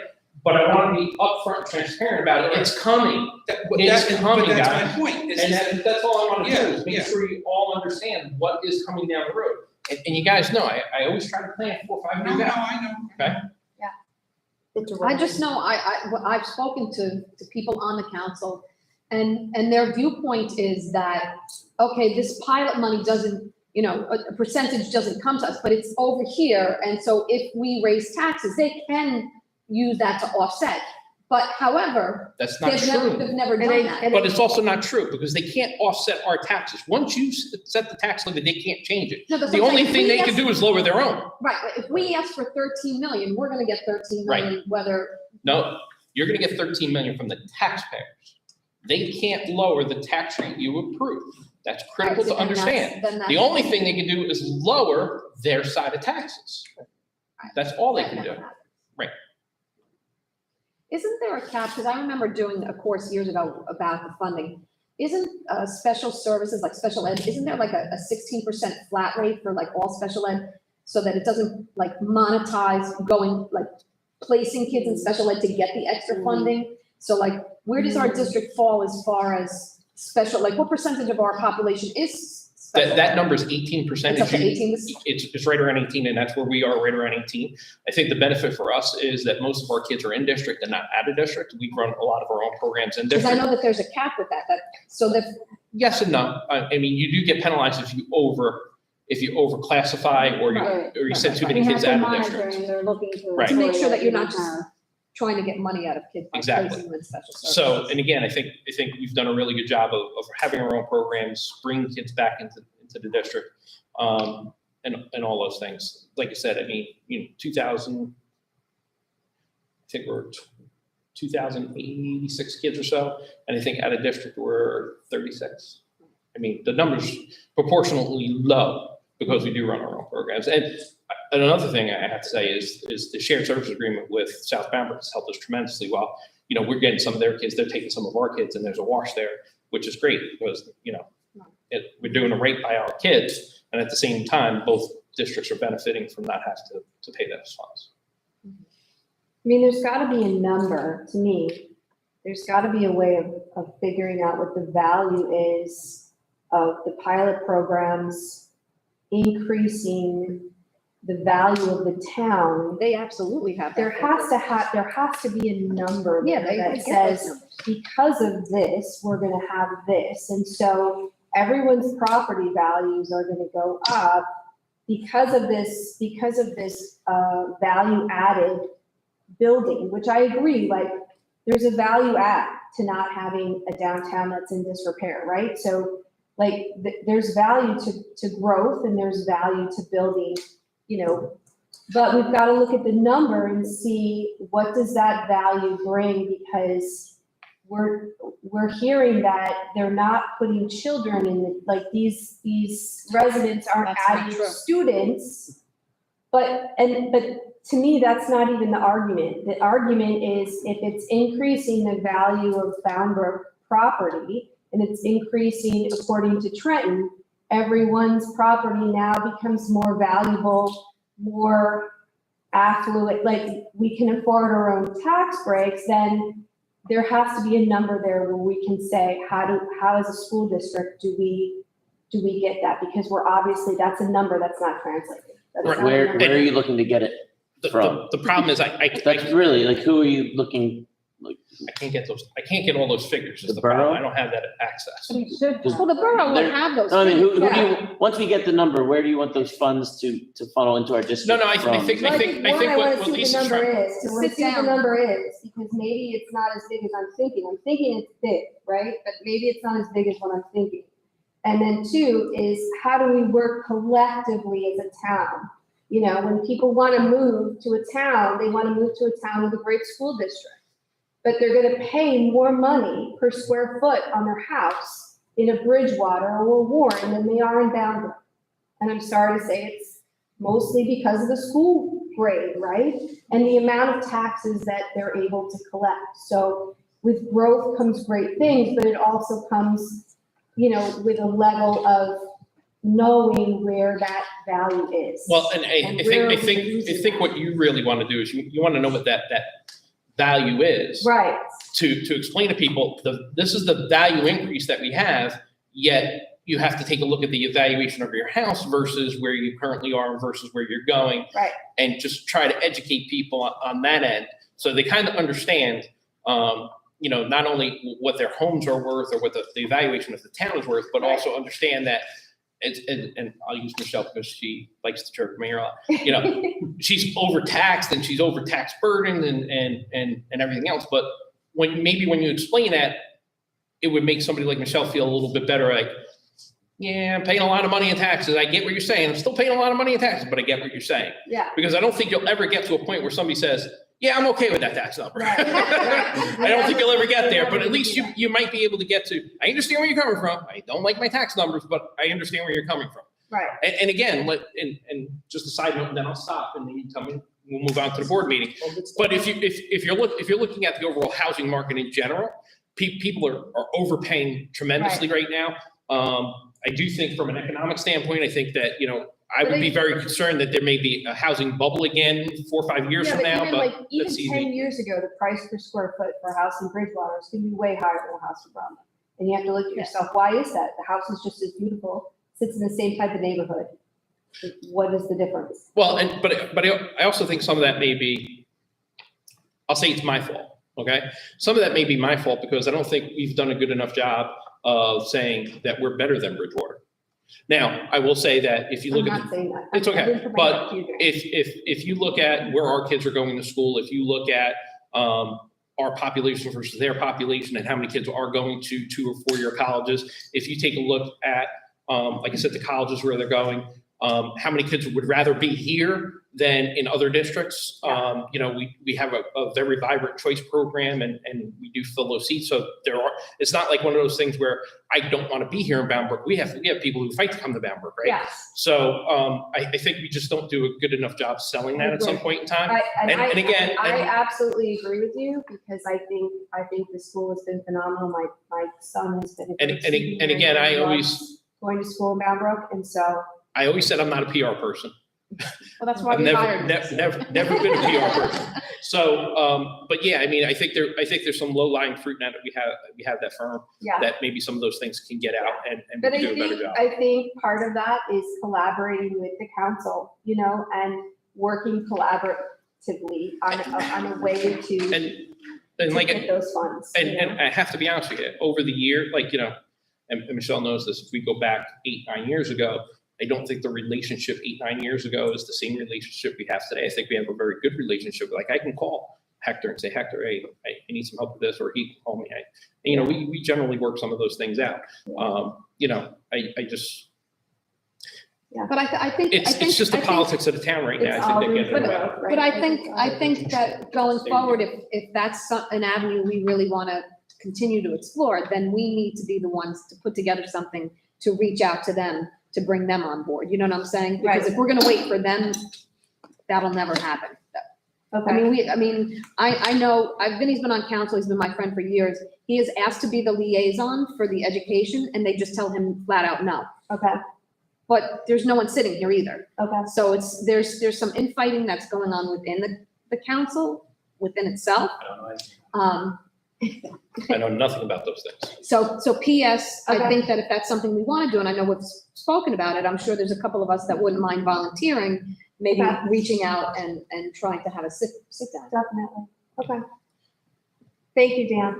But I want to be upfront, transparent about it. It's coming. It's coming, But that's guys. my point. And that's all I want to do is make sure you all understand what is coming down the road. And you guys know, I always try to plan 4 or 5 years out. I know. Okay? I just know, I've spoken to people on the council, and their viewpoint is that, okay, this pilot money doesn't, a percentage doesn't come to us, but it's over here, and so if we raise taxes, they can use that to offset. But however, That's not they've true. never done that. But it's also not true because they can't offset our taxes. Once you set the tax limit, they can't change it. No, that's The what I'm only saying. thing We they can ask- do is lower their own. Right, but if we ask for 13 million, we're gonna get 13 million, whether, No, you're gonna get 13 million from the taxpayers. They can't lower the tax rate you approve. That's critical Right, so to then that's- understand. then that's- The only thing they can do is lower their side of taxes. That's all they can do. Right. Isn't there a cap, because I remember doing a course years ago about the funding. Isn't special services, like special ed, isn't there like a 16% flat rate for like all special ed? So that it doesn't like monetize going, like placing kids in special ed to get the extra funding? So like, where does our district fall as far as special, like what percentage of our population is special? That number is 18%. It's up to 18. It's right around 18, and that's where we are, right around 18. I think the benefit for us is that most of our kids are in district and not out of district. We run a lot of our own programs in Because I district. know that there's a cap with that, so that, Yes and no. I mean, you do get penalized if you overclassify or you send too many kids out of district. They're looking to. Right. to make sure that you're ensure not just trying to get money out of kids by Exactly. placing them in special services. So, and again, I think we've done a really good job of having our own programs, bringing kids back into the district, and all those things. Like I said, I mean, 2000, I think we're 2,086 kids or so, and I think out of district we're 36. I mean, the number's proportionally low because we do run our own programs. And And another thing I have to say is the shared service agreement with South Bamberg has helped us tremendously. While, we're getting some of their kids, they're taking some of our kids, and there's a wash there, which is great because, we're doing it right by our kids. And at the same time, both districts are benefiting from not having to pay those funds. I mean, there's gotta be a number, to me, there's gotta be a way of figuring out what the value is of the pilot programs increasing the value of the town. They absolutely have that. There has to be a number Yeah, there they that get says, those numbers. because of this, we're gonna have this. And so everyone's property values are gonna go up because of this value added building, which I agree, like, there's a value add to not having a downtown that's in disrepair, right? So like, there's value to growth and there's value to building, but we've got to look at the number and see what does that value bring, because we're hearing that they're not putting children in, like, these residents aren't That's not adding true. students. But to me, that's not even the argument. The argument is if it's increasing the value of Boundbrook property and it's increasing according to Trenton, everyone's property now becomes more valuable, more affluent, like we can afford our own tax breaks, then there has to be a number there where we can say, how as a school district do we get that? Because we're obviously, that's a number that's not translated. That's not a Where number. are you looking to get it from? The problem is That's really, like, who are you looking, like, I can't get all those figures is The the problem. borough? I don't have that access. Well, the borough will There- have those. No, I mean, who do figures. you, once we get the number, where do you want those funds to funnel into our district No, I from? think Well, I what wanna see Lisa's what the number trying. is. I wanna Sit see what the down. number is, because maybe it's not as big as I'm thinking. I'm thinking it's big, right? But maybe it's not as big as what I'm thinking. And then two is, how do we work collectively as a town? When people wanna move to a town, they wanna move to a town with a great school district. But they're gonna pay more money per square foot on their house in a Bridgewater or a Warren than they are in Boundbrook. And I'm sorry to say it's mostly because of the school grade, right? And the amount of taxes that they're able to collect. So with growth comes great things, but it also comes, with a level of knowing where that value is. Well, and And I where are we think using that? what you really want to do is you want to know what that value is. Right, To explain to people, this is the value increase that we have, yet you have to take a look at the evaluation of your house versus where you currently are versus where you're going. right. And just try to educate people on that end, so they kind of understand, not only what their homes are worth or what the evaluation of the town is worth, but Right. also understand that and I'll use Michelle because she likes to chirp me a lot. She's overtaxed and she's overtax burdened and everything else. But when you explain that, it would make somebody like Michelle feel a little bit better. Like, yeah, I'm paying a lot of money in taxes. I get what you're saying. I'm still paying a lot of money in taxes, but I get what you're saying. Yeah. Because I don't think you'll ever get to a point where somebody says, yeah, I'm okay with that tax number. Right. I don't think you'll ever get there, but at least you might be able to get to, I understand where you're coming from. I don't like my tax numbers, but I understand where you're coming from. Right. And again, and just a side note, and then I'll stop and then you tell me, we'll move on to the board meeting. But if you're looking at the overall housing market in general, people are overpaying tremendously right now. I do think from an economic standpoint, I think that, I would be very concerned that there may be a housing bubble again 4 or 5 years from now, but Even that's 10 easy. years ago, the price per square foot for a house in Bridgewater is gonna be way higher than a house in Bromley. And you have to look at yourself, why is that? The house is just as beautiful, sits in the same type of neighborhood. What is the difference? Well, but I also think some of that may be, I'll say it's my fault, okay? Some of that may be my fault because I don't think we've done a good enough job of saying that we're better than Bridgewater. Now, I will say that if you I'm look at, not saying that. it's okay, I didn't provide but that to you guys. if you look at where our kids are going to school, if you look at our population versus their population and how many kids are going to 2 or 4 year colleges, if you take a look at, like I said, the colleges where they're going, how many kids would rather be here than in other districts. You know, we have a very vibrant choice program and we do fill those seats. So it's not like one of those things where I don't want to be here in Bound Brook. We have people who fight to come to Bound Brook, right? Yes. So I think we just don't do a good enough job selling that at some point in time. I absolutely agree with you because I think the school has been phenomenal. My son has been. And again, I always going to school in Bound Brook, and so. I always said I'm not a PR person. Well, that's why I've we hired you. never been a PR person. So, but yeah, I mean, I think there's some low-lying fruit now that we have that firm Yeah. that maybe some of those things can get out and But we can do a better job. I think part of that is collaborating with the council, you know, and working collaboratively on a way to And like, get those funds. you know? and I have to be honest with you, over the year, like, you know, and Michelle knows this, if we go back 8-9 years ago, I don't think the relationship 8-9 years ago is the same relationship we have today. I think we have a very good relationship. Like I can call Hector and say, Hector, hey, I need some help with this, or he can call me. You know, we generally work some of those things out. You know, I just. Yeah, but I think. It's just the politics of the town right now. I think they get it about. But I think that going forward, if that's an avenue we really want to continue to explore, then we need to be the ones to put together something to reach out to them, to bring them on board. You know what I'm saying? Because if we're going to wait for them, that'll never happen. Okay. I mean, I know, Vinny's been on council, he's been my friend for years. He is asked to be the liaison for the education, and they just tell him flat out no. Okay. But there's no one sitting here either. Okay. So there's some infighting that's going on within the council, within itself. I know nothing about those things. So PS, I Okay. think that if that's something we want to do, and I know we've spoken about it, I'm sure there's a couple of us that wouldn't mind volunteering, maybe Okay. reaching out and trying to have a sit down. Definitely. Okay. Thank you, Dan.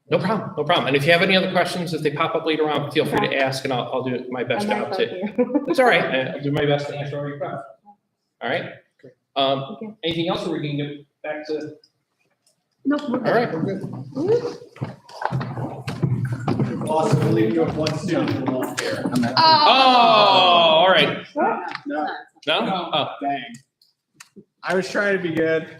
No problem, no problem. And if you have any other questions, if they pop up later on, feel free to ask and I'll do my best I might job vote to. you. It's all right. I'll do my best to answer all your questions. All right? Okay. Anything else, or we can get back to? No, All right. We're good. Awesome, I believe you have one student left here. Oh, all right. No, No? Oh, dang. I was trying to be good.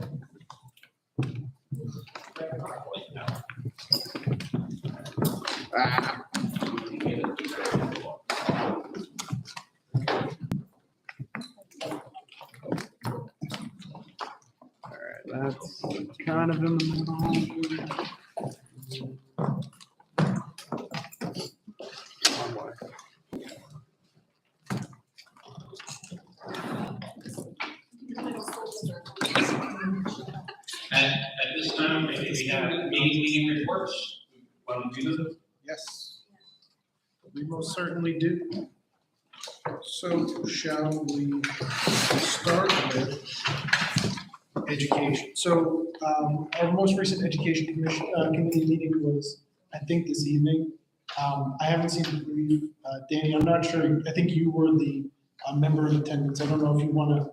All right, that's kind of in the middle. One more. At this time, we have meeting reports. Want to do them? Yes. We most certainly do. So shall we start with education? So our most recent education committee meeting was, I think, this evening. I haven't seen the brief. Danny, I'm not sure. I think you were the member of attendance. I don't know if you want to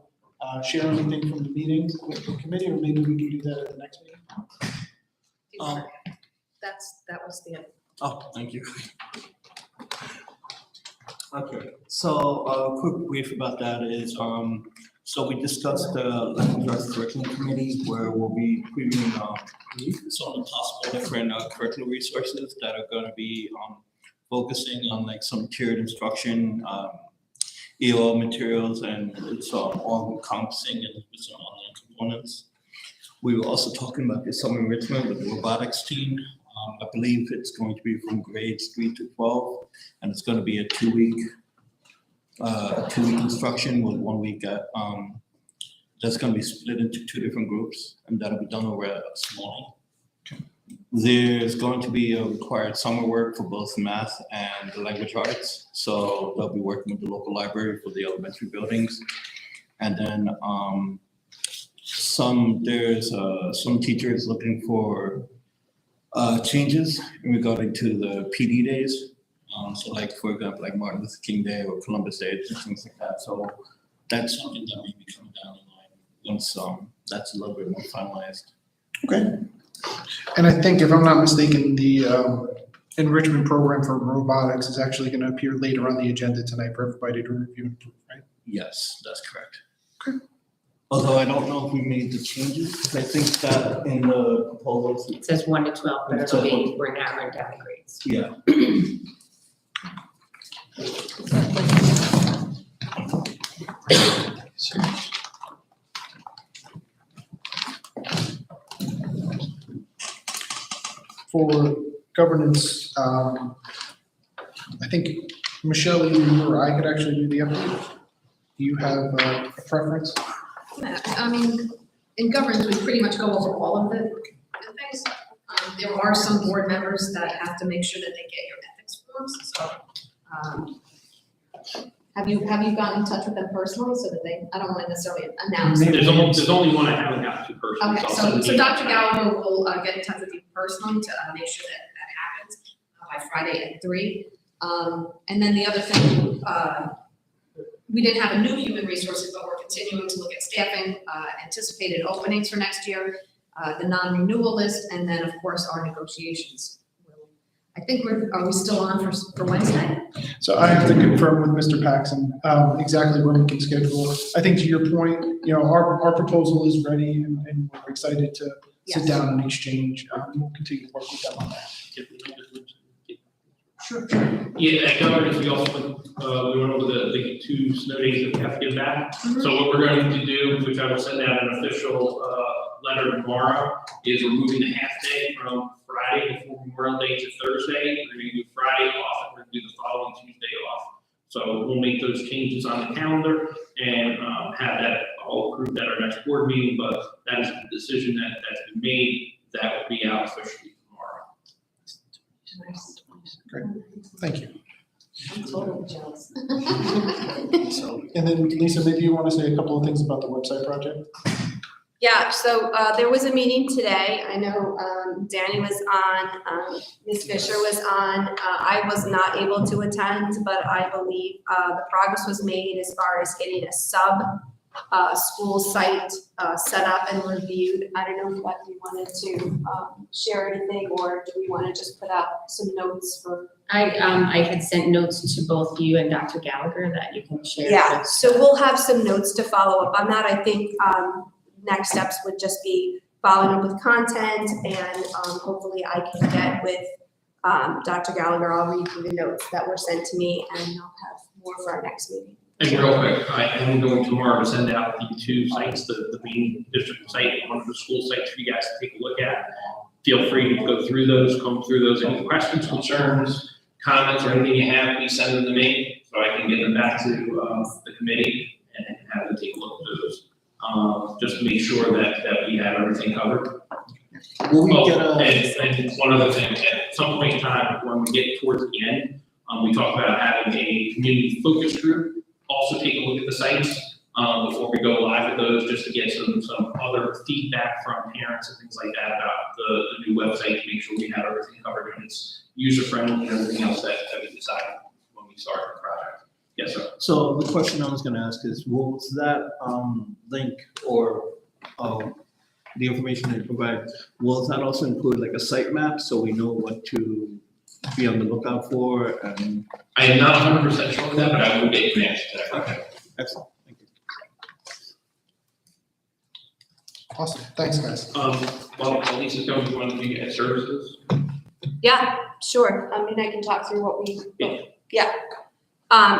share anything from the meeting with the committee, or maybe we can do that at the next meeting. That was the. Oh, thank you. Okay, so a quick brief about that is, so we discussed the language arts curriculum committee where we'll be previewing some possible different curriculum resources that are going to be focusing on like some tiered instruction, EOL materials, and it's all encompassing and with some online components. We were also talking about the summer enrichment with the robotics team. I believe it's going to be from grades 3 to 12, and it's going to be a two-week instruction with 1 week at, that's going to be split into 2 different groups, and that'll be done over at small. There's going to be a required summer work for both math and the language arts, so they'll be working with the local library for the elementary buildings, and then some teachers looking for changes in regarding to the PD days. So like, for example, like Martin Luther King Day or Columbus Day, and things like that. So that's something that may be coming down the line once that's a little bit more finalized. Okay. And I think, if I'm not mistaken, the enrichment program for robotics is actually going to appear later on the agenda tonight for everybody to review and approve, right? Yes, that's correct. Although I don't know if we made the changes, because I think that in the proposals, It says 1 to 12, but It it'll says be, we're narrowing down the grades. yeah. For governance, I think Michelle, either you or I could actually do the update. Do you have a preference? I mean, in governance, we pretty much go over all of the things. There are some board members that have to make sure that they get your ethics forms, so. Have you gotten in touch with them personally so that they, I don't want to necessarily announce. There's only one I haven't got to personally. Okay, I'll send so the Dr. email. Gallagher will get in touch with you personally to make sure that happens by Friday at 3. And then the other thing, we didn't have a new human resources, but we're continuing to look at staffing, anticipated openings for next year, the non-renewal list, and then of course our negotiations. I think are we still on for Wednesday? So I have to confirm with Mr. Paxson exactly when we can schedule. I think to your point, our proposal is ready and we're excited to sit Yes. down and exchange. We'll continue to work with them on that. Sure. Yeah, at governance, we also we went over the 2 snow days that we have to give back. So what we're going to do, which I will send out an official letter tomorrow, is we're moving the half day from Friday before Memorial Day to Thursday. We're going to do Friday off, and we're going to do the following Tuesday off. So we'll make those changes on the calendar and have that all approved at our next board meeting. But that is the decision that's been made. That will be out officially tomorrow. Great, thank you. I'm totally jealous. And then Lisa, maybe you want to say a couple of things about the website project? Yeah, so there was a meeting today. I know Danny was on, Ms. Fisher was on. I was not able to attend, but I believe the progress was made as far as getting a school site set up and reviewed. I don't know if you wanted to share anything, or do we want to just put out some notes for? I had sent notes to both you and Dr. Gallagher that you can share. Yeah, with- so we'll have some notes to follow up on that. I think next steps would just be following up with content, and hopefully I can get with Dr. Gallagher. I'll read through the notes that were sent to me, and I'll have more for our next meeting. And real quick, I am going tomorrow to send out the 2 sites, the main district site and one of the school sites for you guys to take a look at. Feel free to go through those, comb through those. Any questions, concerns, comments, or anything you have, please send them to me so I can get them back to the committee and have them take a look at those. Just to make sure that we have everything covered. Will we get And one other thing, at some point in time, when we get towards the end, we talked about having a community focus group also take a look at the sites before we go live with those, just to get some other feedback from parents and things like that about the new website, to make sure we have everything covered and it's user friendly and everything else that we decided when we started the project. Yes, sir. So the question I was gonna ask is, will that link or the information that you provide, will that also include like a site map so we know what to be on the lookout for? And I am not 100% sure of that, but I will get you an answer to that. okay, excellent, thank you. Awesome, thanks, guys. Well, Lisa's going to want to do services. Yeah, sure. I mean, I can talk through what we. Yeah.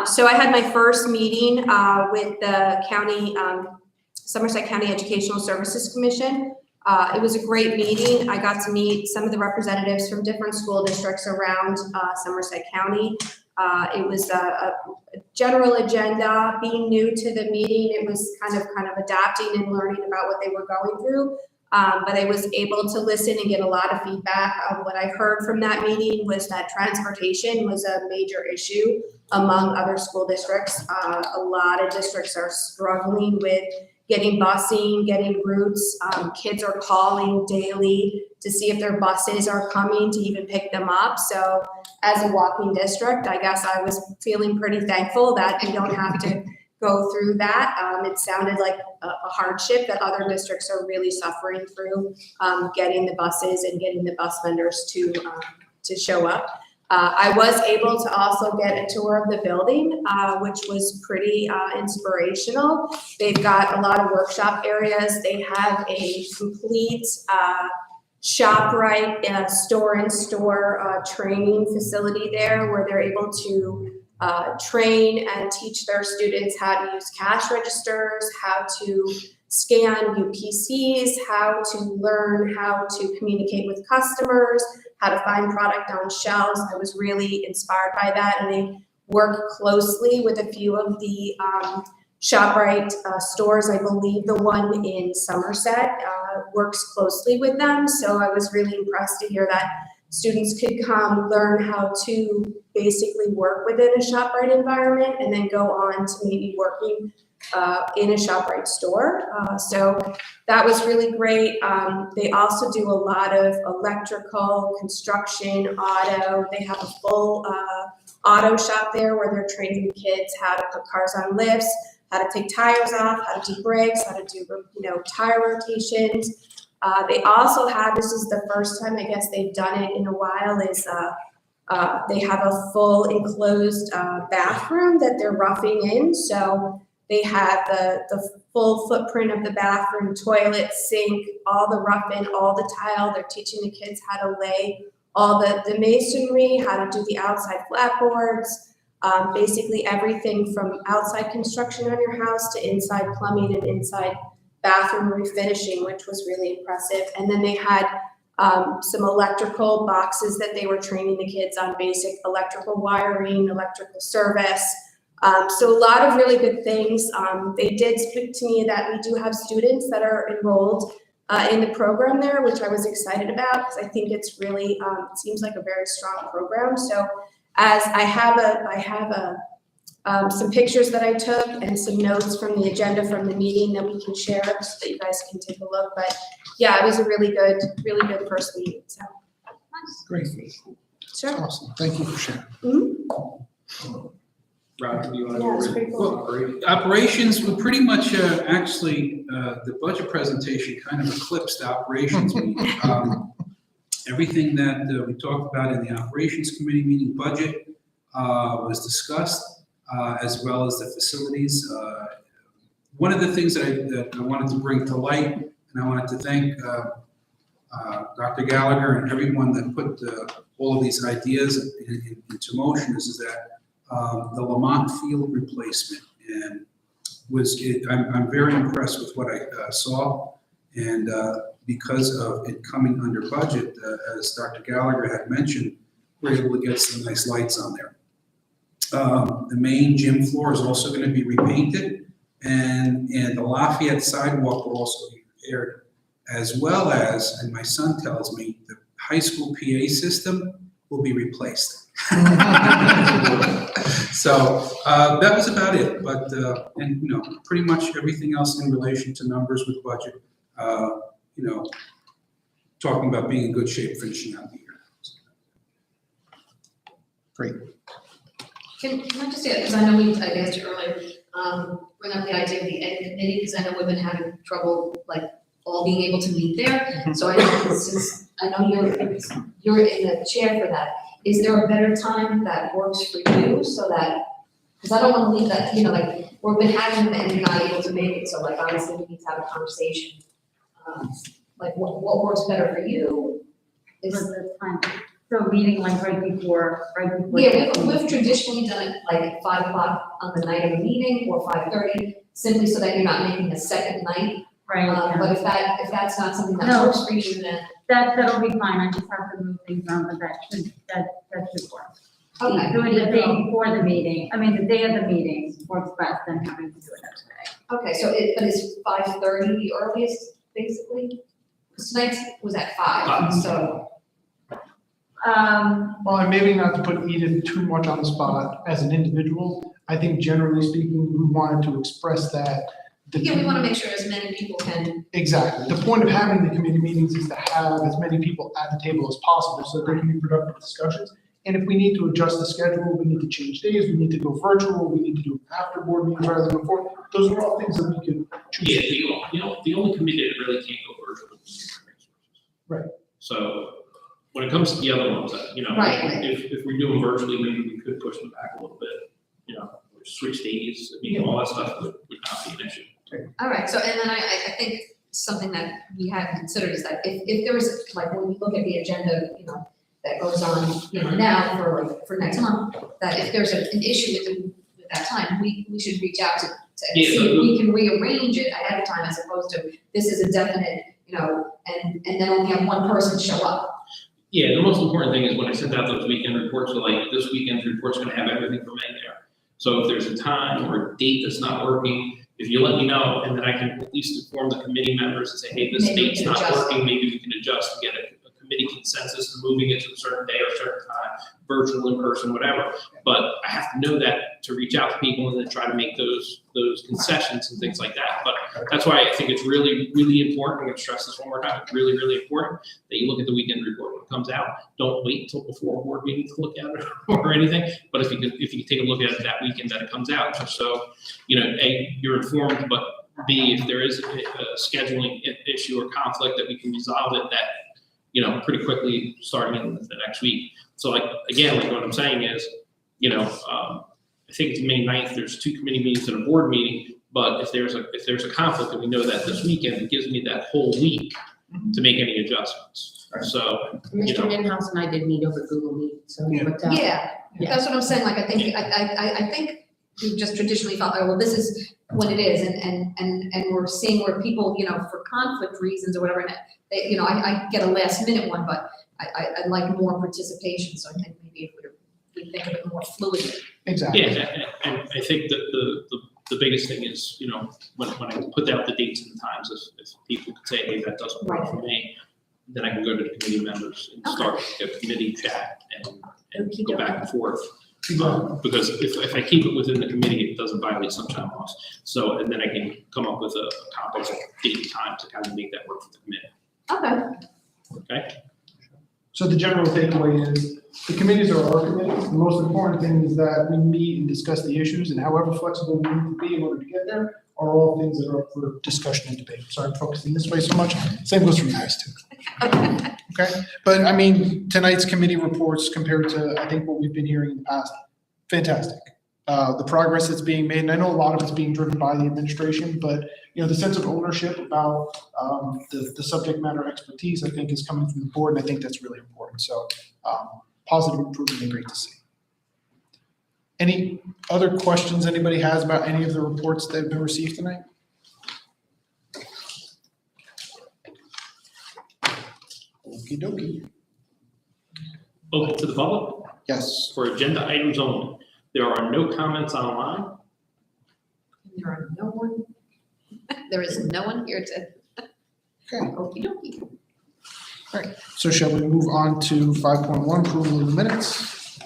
So I had my first meeting with the county, Somerset County Educational Services Commission. It was a great meeting. I got to meet some of the representatives from different school districts around Somerset County. It was a general agenda. Being new to the meeting, it was kind of adapting and learning about what they were going through. But I was able to listen and get a lot of feedback. What I heard from that meeting was that transportation was a major issue among other school districts. A lot of districts are struggling with getting busing, getting routes. Kids are calling daily to see if their buses are coming to even pick them up. So as a walking district, I guess I was feeling pretty thankful that we don't have to go through that. It sounded like a hardship that other districts are really suffering through, getting the buses and getting the bus vendors to show up. I was able to also get a tour of the building, which was pretty inspirational. They've got a lot of workshop areas. They have a complete ShopRite store-in-store training facility there where they're able to train and teach their students how to use cash registers, how to scan UPCs, how to learn how to communicate with customers, how to find product on shelves. I was really inspired by that, and they work closely with a few of the ShopRite stores. I believe the one in Somerset works closely with them, so I was really impressed to hear that students could come learn how to basically work within a ShopRite environment and then go on to maybe working in a ShopRite store. So that was really great. They also do a lot of electrical, construction, auto. They have a full auto shop there where they're training the kids how to put cars on lifts, how to take tires off, how to do brakes, how to do tire rotations. They also have, this is the first time I guess they've done it in a while, is they have a full enclosed bathroom that they're roughing in. So they have the full footprint of the bathroom, toilet, sink, all the rough-in, all the tile. They're teaching the kids how to lay all the masonry, how to do the outside flatboards, basically everything from outside construction on your house to inside plumbing and inside bathroom refinishing, which was really impressive. And then they had some electrical boxes that they were training the kids on basic electrical wiring, electrical service. So a lot of really good things. They did speak to me that we do have students that are enrolled in the program there, which I was excited about because I think it's really, it seems like a very strong program. So as I have some pictures that I took and some notes from the agenda from the meeting that we can share so that you guys can take a look. But yeah, it was a really good first meeting. So Great. sure. Awesome. Thank you for sharing. Mhm. Rob, do you want Yeah, it's pretty cool. Operations, we pretty much, actually, the budget presentation kind of eclipsed operations meeting. Everything that we talked about in the operations committee meeting budget was discussed, as well as the facilities. One of the things that I wanted to bring to light, and I wanted to thank Dr. Gallagher and everyone that put all of these ideas into motion is that the Lamont Field replacement, and I'm very impressed with what I saw, and because of it coming under budget, as Dr. Gallagher had mentioned, we're able to get some nice lights on there. The main gym floor is also going to be repainted, and the Lafayette sidewalk will also be repaired, as well as, and my son tells me, the high school PA system will be replaced. So that was about it, but and pretty much everything else in relation to numbers with budget, talking about being in good shape finishing out the year. Great. Can I just say, because I know I asked you earlier, bring up the idea of the ed committee, because I know we've been having trouble, like, all being able to meet there. So I know, since I know you're in the chair for that, is there a better time that works for you so that, because I don't want to leave that, like, we've been having them and you're not able to make it, so like, honestly, we need to have a conversation. Like, what works better for you? Is the time. So meeting like right before. Yeah, we've traditionally done it like at 5 o'clock on the night of the meeting or 5:30, simply so that you're not making a second night. Right. But if that's not something that No. works for you, then. That'll be fine. I just have to move things around, but that should work. Okay. Doing the day before the meeting, the day of the meeting works best than having to do it today. Okay, so but is 5:30 the earliest, basically? Because tonight's was at 5, so. Well, and maybe not to put Eden too much on the spot as an individual, I think generally speaking, we wanted to express that. Yeah, we want to make sure as many people can. Exactly. The point of having the committee meetings is to have as many people at the table as possible so that there can be productive discussions. And if we need to adjust the schedule, we need to change days, we need to go virtual, we need to do after board meetings rather than before. Those are all things that we can choose. Yeah, the only committee that really can't go virtual is human resources. Right. So when it comes to the other ones, Right. if we do them virtually, maybe we could push them back a little bit, switch days, all that stuff would not be an issue. All right, so, and then I think something that we hadn't considered is that if there was, like, when we look at the agenda, that goes on, now for next month, that if there's an issue with that time, we should reach out to Yeah, see if we can rearrange it ahead of time as opposed to, this is a definite, and then only have one person show up. Yeah, the most important thing is when I send out those weekend reports, this weekend's report's gonna have everything from May there. So if there's a time or a date that's not working, if you let me know, and then I can at least inform the committee members and say, hey, this Maybe we date's can not adjust. working, maybe we can adjust and get a committee consensus to moving it to a certain day or a certain time, virtual, in person, whatever. But I have to know that to reach out to people and then try to make those concessions and things like that. But that's why I think it's really, really important. I'm gonna stress this one more time. It's really, really important that you look at the weekend report when it comes out. Don't wait until before a board meeting to look at it or anything. But if you take a look at it that weekend that it comes out, just so, A, you're informed, but B, if there is a scheduling issue or conflict, that we can resolve it pretty quickly starting in the next week. So what I'm saying is, I think it's May 9th, there's 2 committee meetings and a board meeting, but if there's a conflict and we know that this weekend, it gives me that whole week to make any adjustments. So, Mr. Minhouse and I did meet over Google Meet, so it worked out. Yeah, that's what I'm saying, like, I think we've just traditionally thought, oh, well, this is what it is, and we're seeing where people, for conflict reasons or whatever, and I get a last minute one, but I'd like more participation, so I think maybe if we think of it more fluidly. Exactly. yeah, and I think that the biggest thing is, when I put out the dates and times, if people could say, hey, that doesn't work for me, then I can go to the committee members and start a committee chat and go back and forth. Because if I keep it within the committee, it doesn't violate sunshine laws. So, and then I can come up with a comparable date and time to kind of make that work for the committee. Okay? So the general takeaway is, the committees are our committees. The most important thing is that we meet and discuss the issues, and however flexible we need to be in order to get there are all things that are up for discussion and debate. Sorry, I'm focusing this way so much. Same goes for you guys too. Okay, but I mean, tonight's committee reports compared to, I think, what we've been hearing in the past, fantastic. The progress that's being made, and I know a lot of it's being driven by the administration, but the sense of ownership about the subject matter expertise, I think, is coming from the board, and I think that's really important. So positive improvement and great to see. Any other questions anybody has about any of the reports that have been received tonight? Okie dokie. Open to the public Yes. for agenda items only. There are no comments online. There is no one here to. Okay. Okey dokey. So shall we move on to 5.1, approval of the minutes?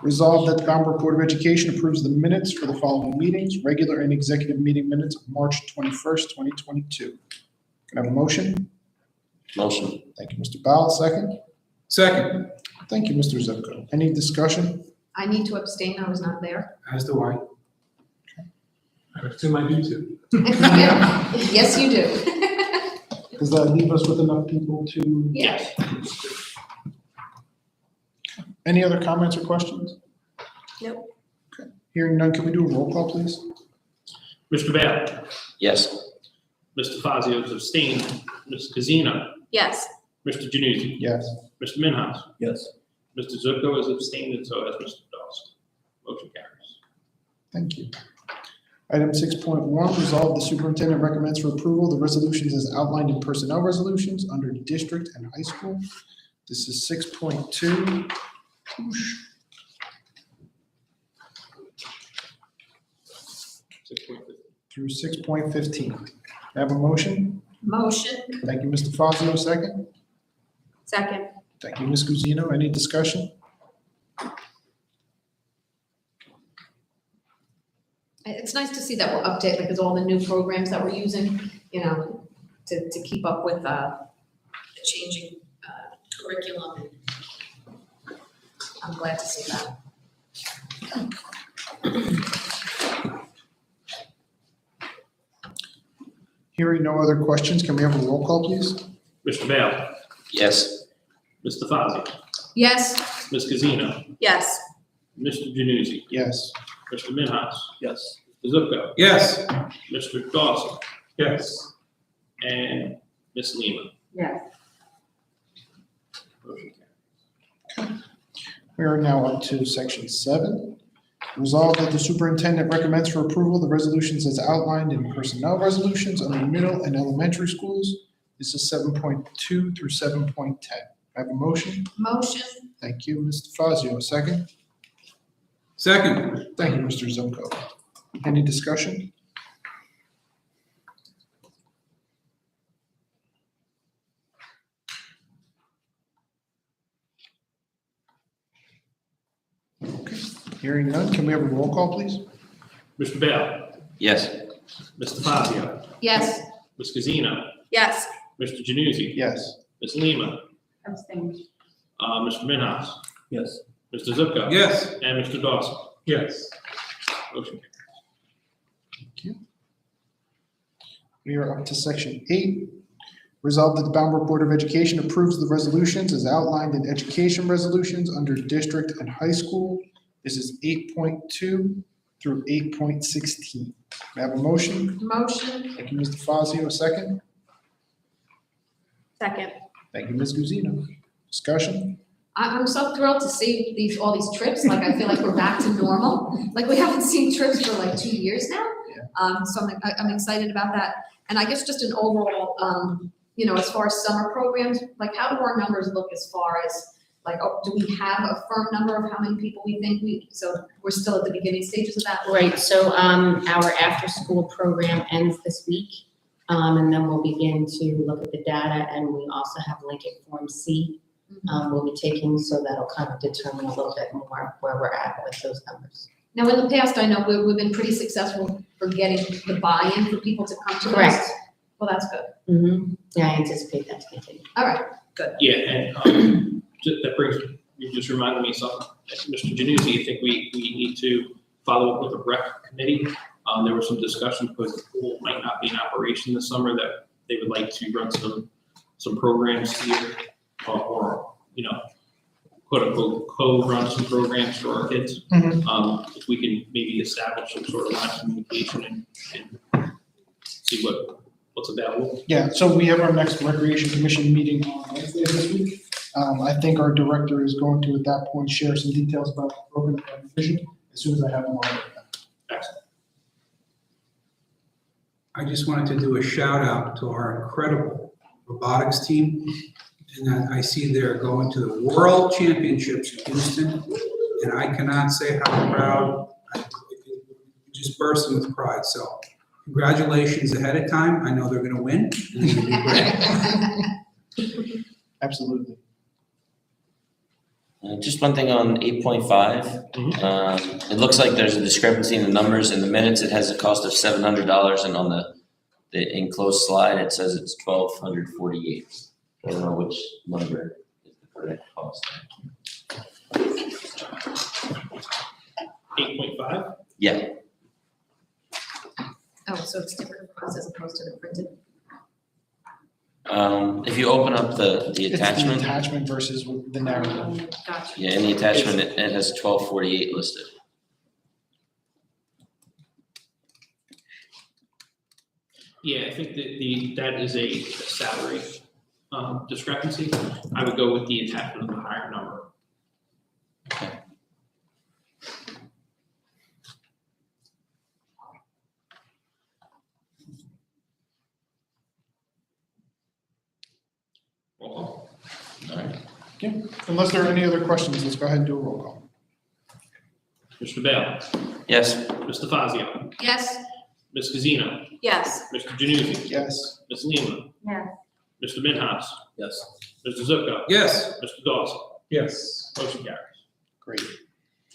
Resolved that the Brattleboro Board of Education approves the minutes for the following meetings, regular and executive meeting minutes of March 21st, 2022. Can I have a motion? Motion. Thank you, Mr. Bowles. Second? Second. Thank you, Mr. Zupko. Any discussion? I need to abstain, I was not there. As do I. I assume I do too. Yes, you do. Does that leave us with enough people to? Yes. Any other comments or questions? Nope. Okay. Hearing none, can we do a roll call, please? Mr. Bell, Yes. Mr. Fazio is abstained, Ms. Kazina, Yes. Mr. Januzzi, Yes. Mr. Minhouse, Yes. Mr. Zupko is abstained, and so has Mr. Dawson. Motion carries. Thank you. Item 6.1, resolve the superintendent recommends for approval the resolutions as outlined in personnel resolutions under district and high school. This is 6.2. Through 6.15. I have a motion. Motion. Thank you, Mr. Fazio. Second. Second. Thank you, Ms. Guzino. Any discussion? It's nice to see that we're updated, because all the new programs that we're using, to keep up with the changing curriculum. I'm glad to see that. Hearing no other questions, can we have a roll call, please? Mr. Bell, Yes. Mr. Fazio, Yes. Ms. Casino, Yes. Mr. Januzzi, Yes. Mr. Minhas, Yes. Mr. Zuko, Yes. Mr. Dawson, Yes. and Ms. Lima. Yes. Motion carries. We are now up to section 7. Resolved that the superintendent recommends for approval the resolutions as outlined in personnel resolutions under middle and elementary schools. This is 7.2 through 7.10. I have a motion. Motion. Thank you, Mr. Fazio. A second. Second. Thank you, Mr. Zupko. Any discussion? Okay, hearing none, can we have a roll call, please? Mr. Bell, Yes. Mr. Fazio, Yes. Ms. Casino, Yes. Mr. Januzzi, Yes. Ms. Lima, Abstain. Mr. Minhas, Yes. Mr. Zuko. Yes. And Mr. Dawson. Yes. Motion carries. Thank you. We are up to section 8. Resolved that the Bangor Board of Education approves the resolutions as outlined in education resolutions under district and high school. This is 8.2 through 8.16. May I have a motion? Motion. Thank you, Mr. Fazio. A second. Second. Thank you, Ms. Guzino. Discussion? I'm so thrilled to see all these trips, like I feel like we're back to normal. Like we haven't seen trips for like 2 years now. So I'm excited about that. And I guess just an overall, as far as summer programs, like how do our numbers look as far as, like, do we have a firm number of how many people we think so we're still at the beginning stages of that? Right, so our after-school program ends this week, and then we'll begin to look at the data, and we also have Lincoln Form C we'll be taking, so that'll kind of determine a little bit more where we're at with those numbers. Now, in the past, I know we've been pretty successful for getting the buy-in for people to come to us. Correct. Well, that's good. Mm-hmm. Yeah, I anticipate that to continue. All right, good. Yeah, and that brings, you just reminded me of something. Mr. Januzzi, I think we need to follow up with the rec committee. There was some discussion because the pool might not be in operation this summer, that they would like to run some programs here or quote unquote, co-run some programs for our kids. If we can maybe establish some sort of line of communication and see what's available. Yeah, so we have our next Recreation Commission meeting on Wednesday this week. I think our director is going to, at that point, share some details about the program and vision as soon as I have them all. Excellent. I just wanted to do a shout out to our incredible robotics team. And I see they're going to the World Championships in Houston, and I cannot say how proud, just bursting with pride. So congratulations ahead of time. I know they're going to win. And they're gonna be great. Absolutely. Just one thing on 8.5. It looks like there's a discrepancy in the numbers. In the minutes, it has a cost of $700, and on the enclosed slide, it says it's $1,248. I don't know which number is the correct cost. 8.5? Yeah, Oh, so it's different across as opposed to the printed? if you open up the It's the attachment, attachment versus the narrative. Gotcha. yeah, in the attachment, it has 1248 listed. Yeah, I think that is a salary discrepancy. I would go with the attachment of the higher number. Roll call. All right. Okay, unless there are any other questions, let's go ahead and do a roll call. Mr. Bell, Yes. Mr. Fazio, Yes? Ms. Casino, Yes. Mr. Januzzi, Yes. Ms. Lima, Yes. Mr. Minhas, Yes. Mr. Zuko, Yes. Mr. Dawson. Yes. Motion carries. Great.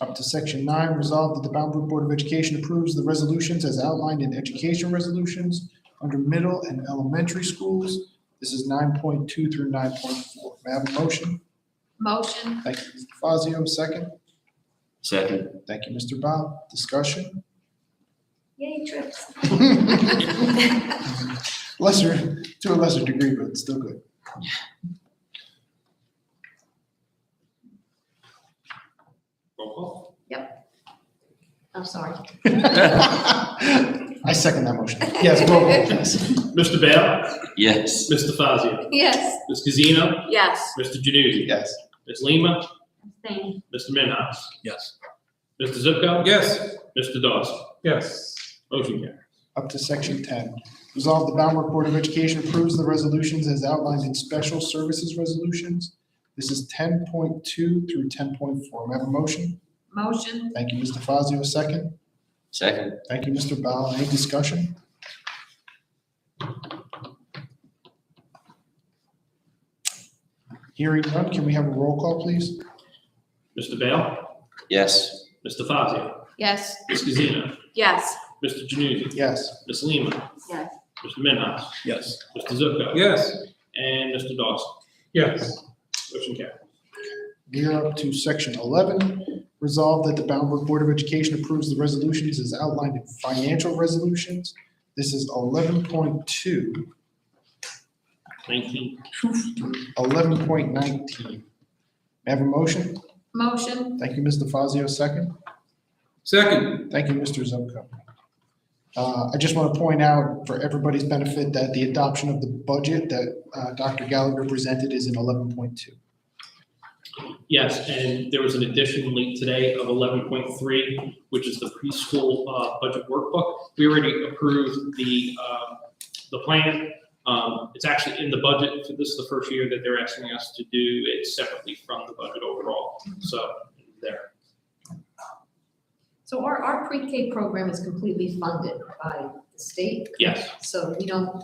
Up to section 9, resolved that the Bound Board of Education approves the resolutions as outlined in education resolutions under middle and elementary schools. This is 9.2 through 9.4. May I have a motion? Motion. Thank you, Mr. Fazio. Second. Second. Thank you, Mr. Bob. Discussion? Yay, trips. To a lesser degree, but still good. I'm sorry. I second that motion. Yes, roll call, please. Mr. Bale? Yes. Mr. Fazio? Yes. Ms. Casino? Yes. Mr. Janussi? Yes. Ms. Lima? Abstain. Mr. Minhouse? Yes. Mr. Zupko? Yes. Mr. Dawson? Yes. Motion carries. Up to section 10. Resolve the Bound Board of Education approves the resolutions as outlined in special services resolutions. This is 10.2 through 10.4. May I have a motion? Motion. Thank you, Mr. Fazio. A second. Second. Thank you, Mr. Bell. Any discussion? Hearing none, can we have a roll call, please? Mr. Bale? Yes. Mr. Fazio? Yes. Ms. Casino? Yes. Mr. Janussi? Yes. Ms. Lima? Yes. Mr. Minhouse? Yes. Mr. Zupko? Yes. And Mr. Dawson? Yes. Motion carries. We are up to section 11. Resolve that the Bound Board of Education approves the resolutions as outlined in financial resolutions. This is 11.2, 19. 11.19. May I have a motion? Motion. Thank you, Mr. Fazio. Second. Second. Thank you, Mr. Zupko. I just want to point out for everybody's benefit that the adoption of the budget that Dr. Gallagher presented is in 11.2. Yes, and there was an addition late today of 11.3, which is the preschool budget workbook. We already approved the plan. It's actually in the budget. So this is the first year that they're asking us to do it separately from the budget overall. So there. So our pre-K program is completely funded by the state, Yes. so we don't,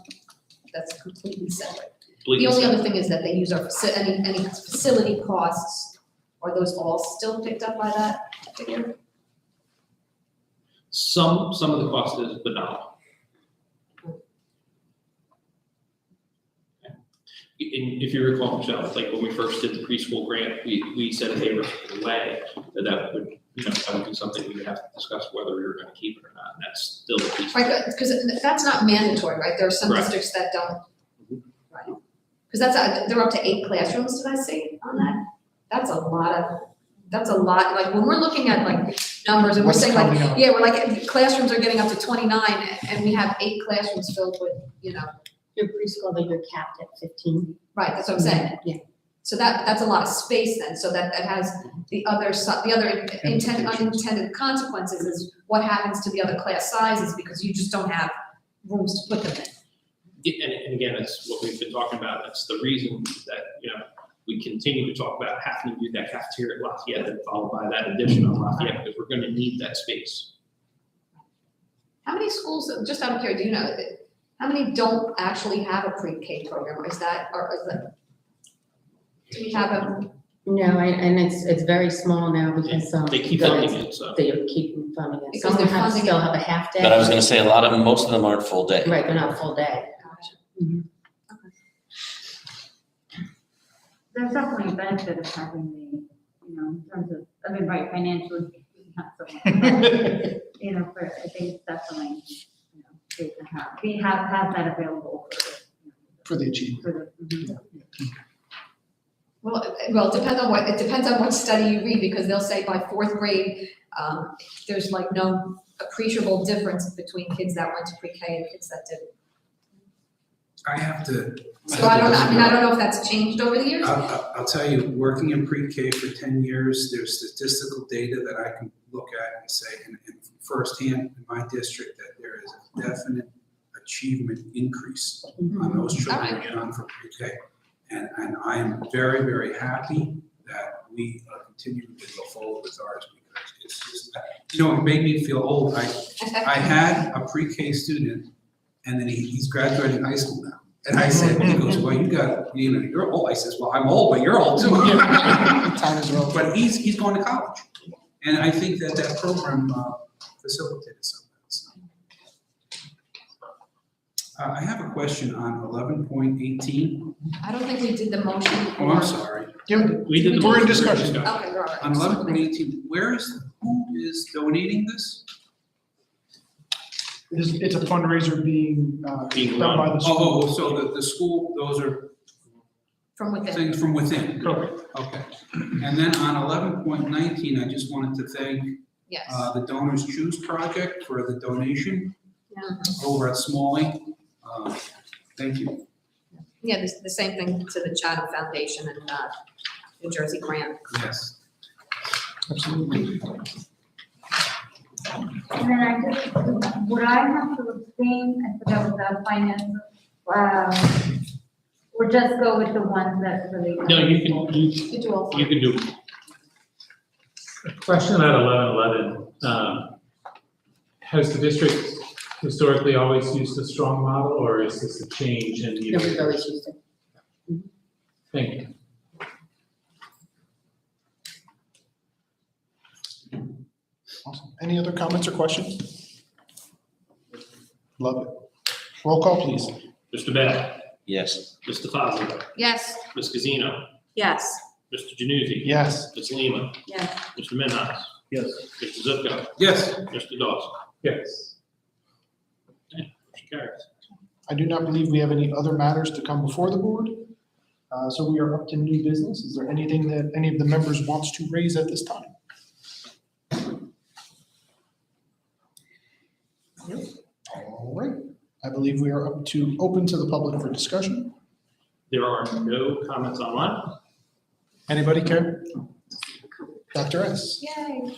that's completely separate. The completely only separate. other thing is that they use our, any facility costs, are those all still picked up by that figure? Some of the cost is, but not. If you recall, Michelle, like when we first did the preschool grant, we said if they were away, that would, that would be something we would have to discuss whether we were gonna keep it or not, and that's still a piece. Right, because that's not mandatory, right? There are some Correct. districts that don't, right? Because they're up to 8 classrooms, did I see on that? That's a lot, like when we're looking at like numbers and we're What's saying coming like, up? yeah, we're like, classrooms are getting up to 29 and we have 8 classrooms filled with, Your preschool, that you're capped at 15. right, that's what I'm saying. Yeah. So that's a lot of space then, so that has the other unintended consequences is what happens to the other class sizes because you just don't have rooms to put them in. And again, it's what we've been talking about, that's the reason that, we continue to talk about having to do that cafeteria at Lafayette and followed by that addition on Lafayette, because we're gonna need that space. How many schools, just out of curiosity, do you know, how many don't actually have a pre-K program, or is that, do we have a? No, and it's very small now because, They keep funding it, so. They keep funding it. Because Some they're have, funding still it. have a half day. But I was gonna say, most of them aren't full day. Right, they're not full day. There's definitely a benefit of having the, in terms of, right, financially, not so much. But, I think it's definitely, good to have that available For the achievement. for the. Well, it depends on what study you read, because they'll say by 4th grade, there's like no appreciable difference between kids that went to pre-K and kids that didn't. I have to. So I don't know if that's changed over the years. I'll tell you, working in pre-K for 10 years, there's statistical data that I can look at and say, and firsthand in my district, that there is a definite achievement increase on those children who on for pre-K. And I am very, very happy that we are continuing to go forward with ours, because it's just, it made me feel old. I had a pre-K student, and then he's graduating high school now. And I said, he goes, well, you're old. I says, well, I'm old, but you're old too. Time is relative. But he's going to college. And I think that program facilitated some of that. I have a question on 11.18. I don't think we did the motion. Oh, I'm sorry. Yeah, we're in discussion. Okay, we're all right. On 11.18, who is donating this? It's a fundraiser being Being done by the school. Oh, so the school, those are From within. things from within? Correct. Okay. And then on 11.19, I just wanted to thank Yes. The Donors Choose Project for the donation Yeah. over at Smalling. Thank you. Yeah, the same thing to the Chatham Foundation and New Jersey Grant. Yes. Absolutely. And then would I have to abstain? I forgot about finance. Or just go with the ones that really. No, you can do all you can do. A question about 1111. Has the district historically always used a strong model, or is this a change in? No, we've always used it. Thank you. Awesome. Any other comments or questions? Love it. Roll call, please. Mr. Bell, Yes. Mr. Fazio, Yes. Ms. Casino, Yes. Mr. Januzzi. Yes. Ms. Lima, Yes. Mr. Minhas, Yes. Mr. Zupko, Yes. Mr. Dawson. Yes. Motion carries. I do not believe we have any other matters to come before the board. So we are up to new business. Is there anything that any of the members wants to raise at this time? All right. I believe we are up to open to the public for discussion. There are no comments online. Anybody care? Dr. S. Yay.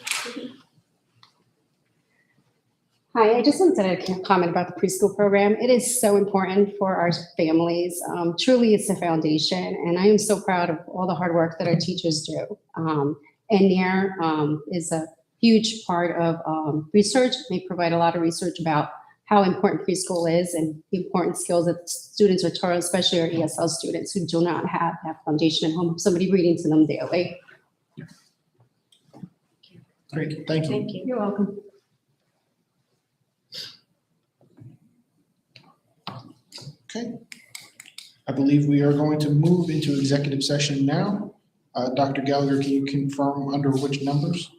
Hi, I just wanted to comment about the preschool program. It is so important for our families. Truly, it's the foundation, and I am so proud of all the hard work that our teachers do. And NAIR is a huge part of research. They provide a lot of research about how important preschool is and the important skills that students are taught, especially our ESL students who do not have that foundation at home, somebody reading to them daily. Great, thank you. Thank you. You're welcome. Okay. I believe we are going to move into executive session now. Dr. Gallagher, can you confirm under which numbers?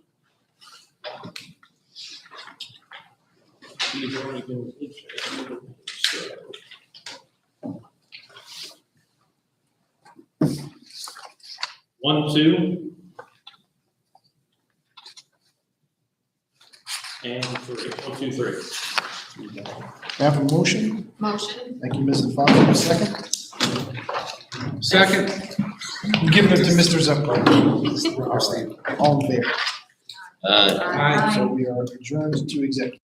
One, two. And three. 1, 2, 3. May I have a motion? Motion. Thank you, Mr. Fazio. Second? Second. I'm giving it to Mr. Zupko. All in favor? Aye. So we are adjourned to executive.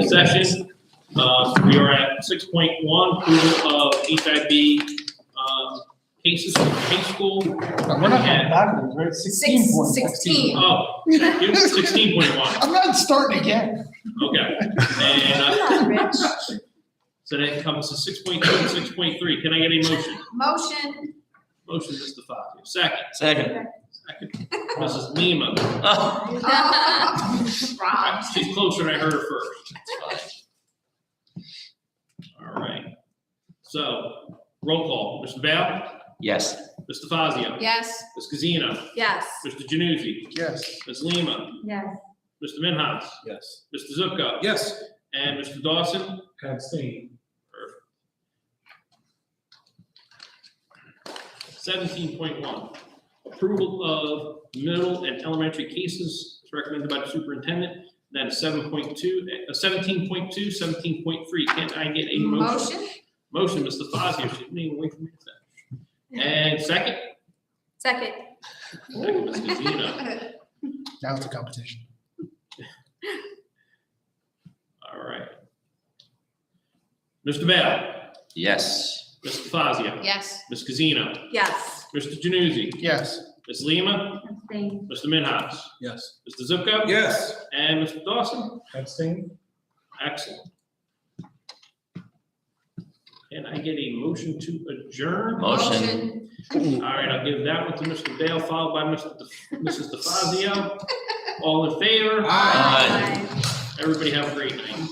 Session. We are at 6.1, approval of HIB cases for high school. We're not going backwards, right? 16. Oh, thank you, 16.1. I'm not starting again. Okay. And so that comes to 6.2 and 6.3. Can I get a motion? Motion. Motion, Mr. Fazio. Second. Second. Second. Mrs. Lima. Rob. She's closer than I heard her first. All right. So, roll call. Mr. Bell? Yes. Mr. Fazio? Yes. Ms. Casino? Yes. Mr. Januzzi? Yes. Ms. Lima? Yes. Mr. Minhas? Yes. Mr. Zupko? Yes. And Mr. Dawson? Abstain. 17.1, approval of middle and elementary cases is recommended by the superintendent. That is 7.2, 17.2, 17.3. Can I get a motion? Motion, Mr. Fazio, she's moving away from me. And second? Second. Second, Ms. Casino. Now it's a competition. All right. Mr. Bell? Yes. Mr. Fazio? Yes. Ms. Casino? Yes. Mr. Januzzi? Yes. Ms. Lima? Abstain. Mr. Minhas? Yes. Mr. Zupko? Yes. And Mr. Dawson? Abstain. Excellent. Can I get a motion to adjourn? Motion. All right, I'll give that one to Mr. Bale, followed by Mrs. DeFazio. All in favor? Aye. Everybody have a great night.